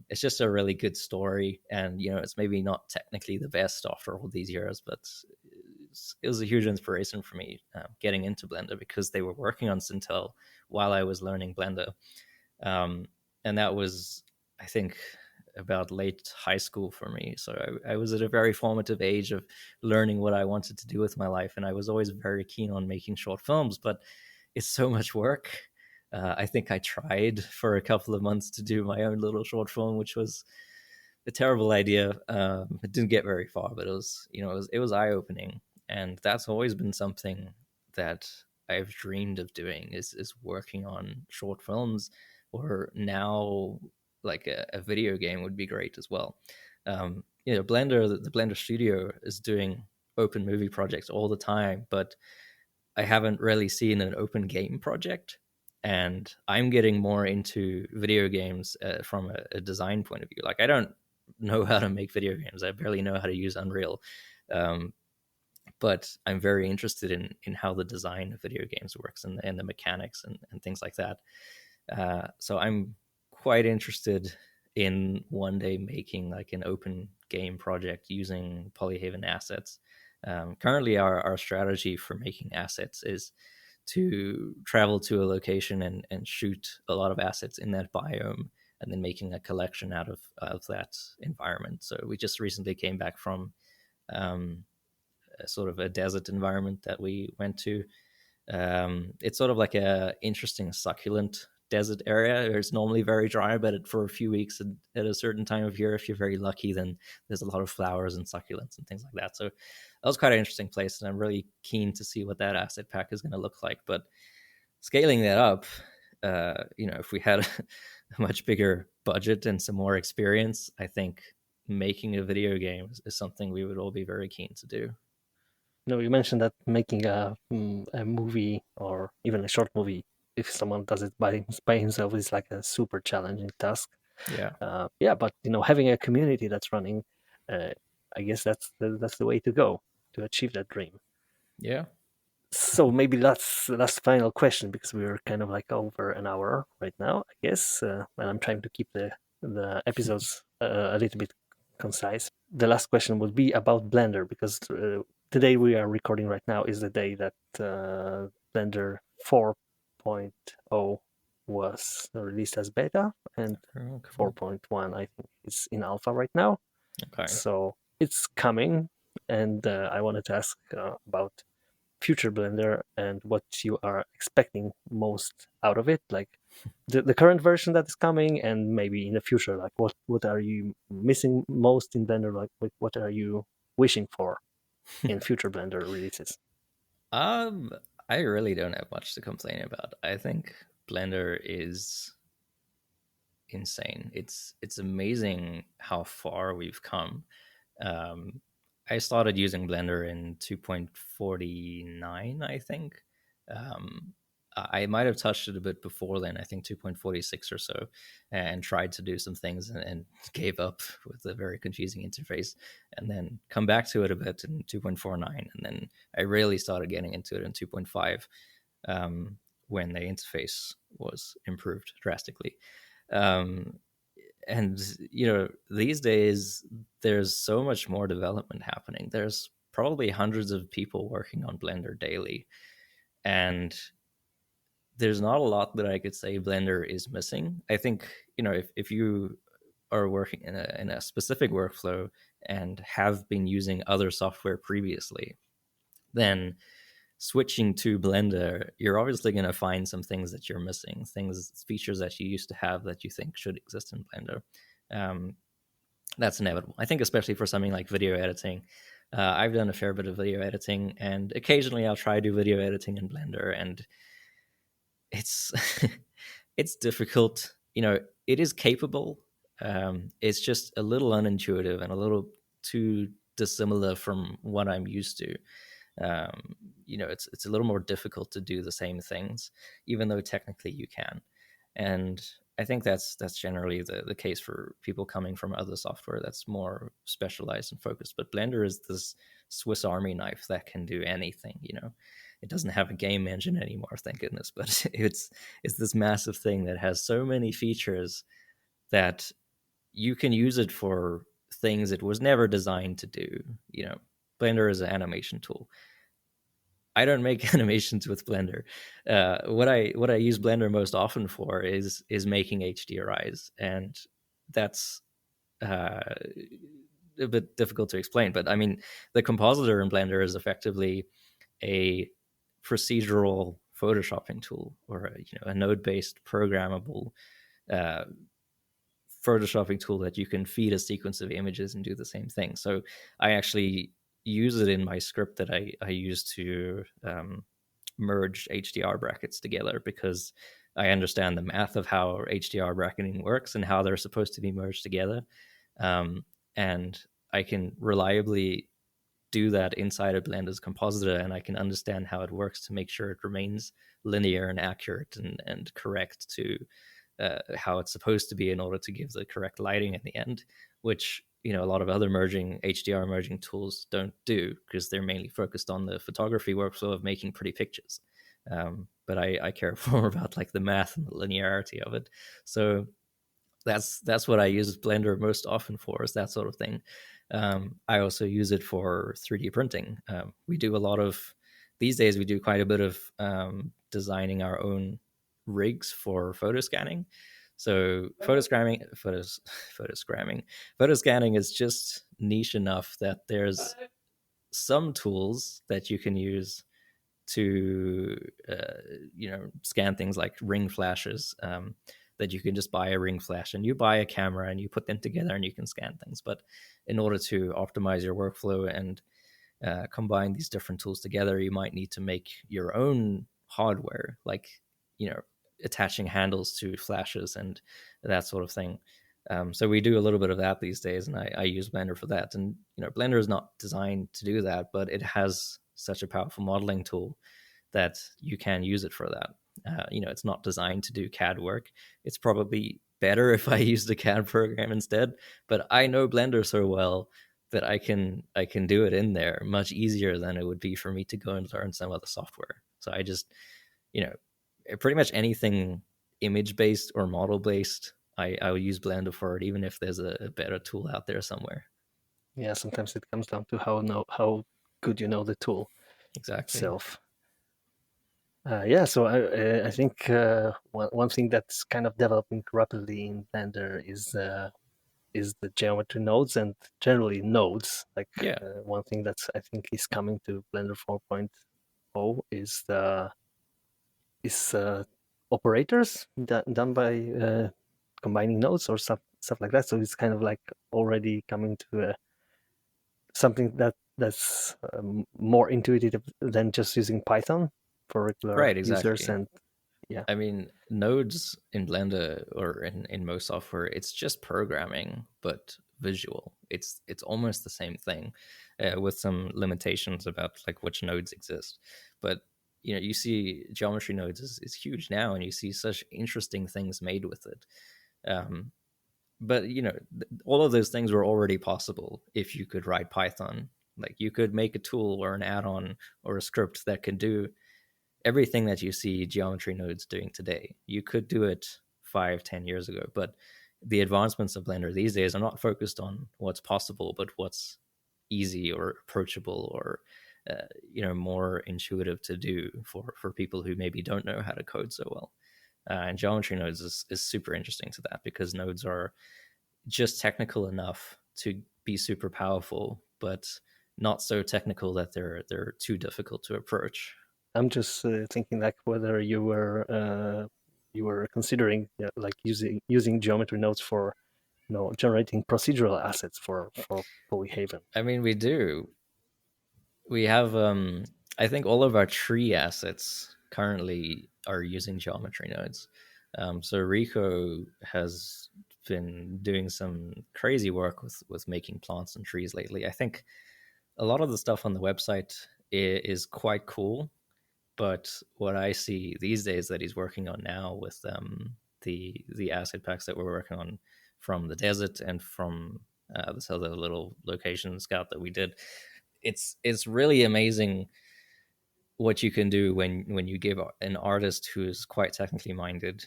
It's just a really good story, and it's maybe not technically the best after all these years, but it was a huge inspiration for me getting into Blender because they were working on Sintel while I was learning Blender, and that was, I think, about late high school for me. So I was at a very formative age of learning what I wanted to do with my life. And I was always very keen on making short films, but it's so much work. I think I tried for a couple of months to do my own little short film, which was a terrible idea. It didn't get very far, but it was eye opening. And that's always been something that I've dreamed of doing is working on short films, or now like a video game would be great as well. Blender, the Blender Studio is doing open movie projects all the time, but I haven't really seen an open game project. And I'm getting more into video games from a design point of view. Like, I don't know how to make video games. I barely know how to use Unreal. But I'm very interested in how the design of video games works and the mechanics and things like that. So I'm quite interested in one day making like an open game project using Polyhaven assets. Currently, our strategy for making assets is to travel to a location and shoot a lot of assets in that biome, and then making a collection out of that environment. So we just recently came back from sort of a desert environment that we went to. It's sort of like a interesting succulent desert area. It's normally very dry, but for a few weeks at a certain time of year, if you're very lucky, then there's a lot of flowers and succulents and things like that. So that was quite an interesting place, and I'm really keen to see what that asset pack is going to look like. But scaling that up, if we had a much bigger budget and some more experience, I think making a video game is something we would all be very keen to do. No, you mentioned that making a movie or even a short movie, if someone does it by himself, is like a super challenging task. Yeah. Yeah, but having a community that's running, I guess that's the way to go to achieve that dream. Yeah. So maybe that's the last final question, because we're kind of like over an hour right now, I guess, and I'm trying to keep the episodes a little bit concise. The last question would be about Blender, because today we are recording right now is the day that Blender 4.0 was released as beta, and Okay. 4.1 I think is in alpha right now. Okay. So it's coming, and I wanted to ask about future Blender and what you are expecting most out of it, like the current version that is coming, and maybe in the future, like what are you missing most in Blender, like what are you wishing for in future Blender releases? Um, I really don't have much to complain about. I think Blender is insane. It's amazing how far we've come. Um, I started using Blender in 2.49, I think. Um, I might have touched it a bit before then, I think 2.46 or so, and tried to do some things and gave up with a very confusing interface, and then come back to it a bit in 2.49. And then I really started getting into it in 2.5 when the interface was improved drastically. Um, and these days there's so much more development happening. There's probably hundreds of people working on Blender daily, and there's not a lot that I could say Blender is missing. I think if you are working in a specific workflow and have been using other software previously, then switching to Blender, you're obviously going to find some things that you're missing, features that you used to have that you think should exist in Blender. That's inevitable. I think especially for something like video editing. I've done a fair bit of video editing, and occasionally I'll try to do video editing in Blender, and it's it's difficult. It is capable. It's just a little unintuitive and a little too dissimilar from what I'm used to. it's a little more difficult to do the same things, even though technically you can. And I think that's generally the case for people coming from other software that's more specialized and focused. But Blender is this Swiss Army knife that can do anything. It doesn't have a game engine anymore, thank goodness, but it's this massive thing that has so many features that you can use it for things it was never designed to do. Blender is an animation tool. I don't make animations with Blender. What I use Blender most often for is making HDRIs, and that's a bit difficult to explain. But I mean, the compositor in Blender is effectively a procedural photoshopping tool, or a node-based programmable uh, photoshopping tool that you can feed a sequence of images and do the same thing. So I actually use it in my script that I use to merge HDR brackets together, because I understand the math of how HDR bracketing works and how they're supposed to be merged together. And I can reliably do that inside of Blender's compositor, and I can understand how it works to make sure it remains linear and accurate and correct to how it's supposed to be in order to give the correct lighting at the end, which a lot of other HDR merging tools don't do, because they're mainly focused on the photography workflow of making pretty pictures. But I care more about like the math and the linearity of it. So that's what I use Blender most often for, is that sort of thing. I also use it for 3D printing. We do a lot of these days. We do quite a bit of designing our own rigs for photo scanning. So photo scanning is just niche enough that there's some tools that you can use to scan things like ring flashes, that you can just buy a ring flash and you buy a camera and you put them together and you can scan things. But in order to optimize your workflow and combine these different tools together, you might need to make your own hardware, like attaching handles to flashes and that sort of thing. So we do a little bit of that these days, and I use Blender for that. And Blender is not designed to do that, but it has such a powerful modeling tool that you can use it for that. It's not designed to do CAD work. It's probably better if I used a CAD program instead, but I know Blender so well that I can do it in there much easier than it would be for me to go and learn some other software. So I just, pretty much anything image based or model based, I will use Blender for it, even if there's a better tool out there somewhere. Yeah, sometimes it comes down to how good you know the tool Exactly. itself. So I think one thing that's kind of developing rapidly in Blender is the geometry nodes, and generally nodes. Like Yeah. one thing that's I think is coming to Blender 4.0 is operators done by combining nodes or stuff like that. So it's kind of like already coming to something that's more intuitive than just using Python for regular Right. users. Exactly. And yeah, I mean, nodes in Blender or in most software, it's just programming, but visual. It's almost the same thing, with some limitations about like which nodes exist. But you see geometry nodes is huge now, and you see such interesting things made with it. Um, but all of those things were already possible if you could write Python. Like you could make a tool or an add-on or a script that can do everything that you see geometry nodes doing today. You could do it 5-10 years ago, but the advancements of Blender these days are not focused on what's possible, but what's easy or approachable or more intuitive to do for people who maybe don't know how to code so well. And geometry nodes is super interesting to that, because nodes are just technical enough to be super powerful, but not so technical that they're too difficult to approach. I'm just thinking like whether you were considering like using geometry nodes for generating procedural assets for Polyhaven. I mean, we do. We have, I think all of our tree assets currently are using geometry nodes. So Rico has been doing some crazy work with making plants and trees lately. I think a lot of the stuff on the website is quite cool. But what I see these days that he's working on now with the acid packs that we're working on from the desert and from this other little location scout that we did, it's really amazing what you can do when you give an artist who is quite technically minded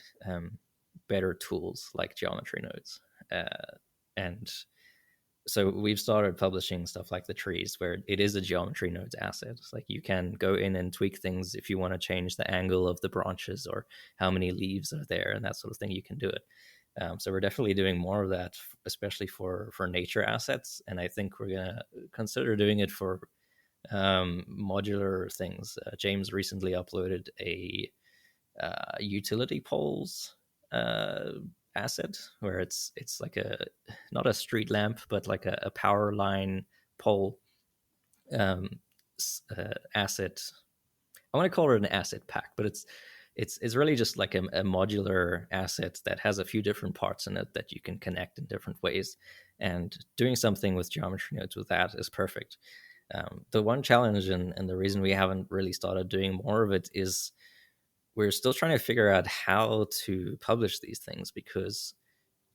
better tools like geometry nodes. And so we've started publishing stuff like the trees where it is a geometry nodes asset. It's like you can go in and tweak things if you want to change the angle of the branches or how many leaves are there and that sort of thing. You can do it. So we're definitely doing more of that, especially for nature assets. And I think we're gonna consider doing it for modular things. James recently uploaded a utility poles asset where it's like a not a street lamp but like a power line pole um, asset. I want to call it an asset pack, but it's really just like a modular asset that has a few different parts in it that you can connect in different ways. And doing something with geometry nodes with that is perfect. The one challenge and the reason we haven't really started doing more of it is we're still trying to figure out how to publish these things, because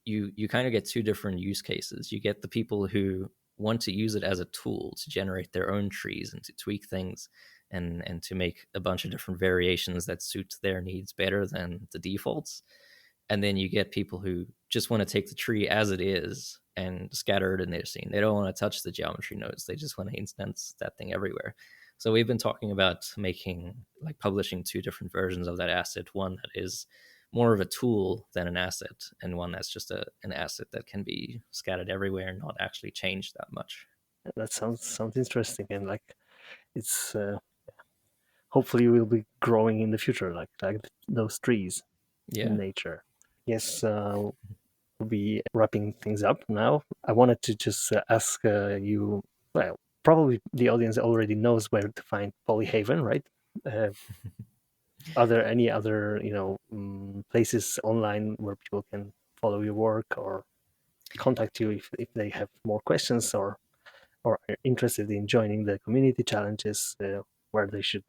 you kind of get two different use cases. You get the people who want to use it as a tool to generate their own trees and to tweak things and to make a bunch of different variations that suit their needs better than the defaults. And then you get people who just want to take the tree as it is and scatter it in their scene. They don't want to touch the geometry nodes. They just want to instance that thing everywhere. So we've been talking about publishing two different versions of that asset. One that is more of a tool than an asset, and one that's just an asset that can be scattered everywhere and not actually change that much. That sounds interesting, and like it's hopefully will be growing in the future, like those trees in Yeah. nature. Yes, we'll be wrapping things up now. I wanted to just ask you. Well, probably the audience already knows where to find Polyhaven, right? Uh, are there any other places online where people can follow your work or contact you if they have more questions or are interested in joining the community challenges, where they should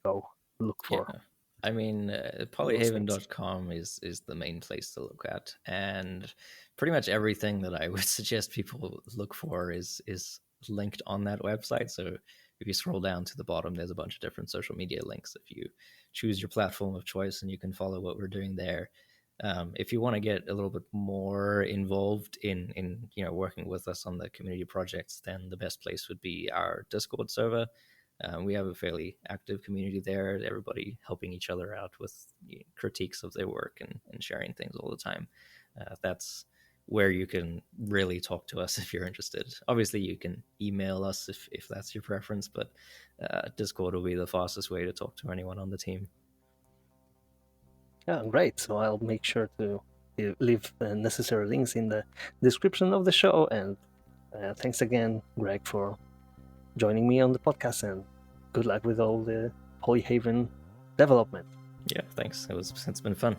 go look Yeah. for I mean, those things? polyhaven.com is the main place to look at, and pretty much everything that I would suggest people look for is linked on that website. So if you scroll down to the bottom, there's a bunch of different social media links. If you choose your platform of choice, and you can follow what we're doing there. If you want to get a little bit more involved in working with us on the community projects, then the best place would be our Discord server. We have a fairly active community there, everybody helping each other out with critiques of their work and sharing things all the time. That's where you can really talk to us if you're interested. Obviously, you can email us if that's your preference, but Discord will be the fastest way to talk to anyone on the team. Yeah, great. So I'll make sure to leave the necessary links in the description of the show. And thanks again, Greg, for joining me on the podcast. And good luck with all the Polyhaven development. Yeah, thanks. It's been fun.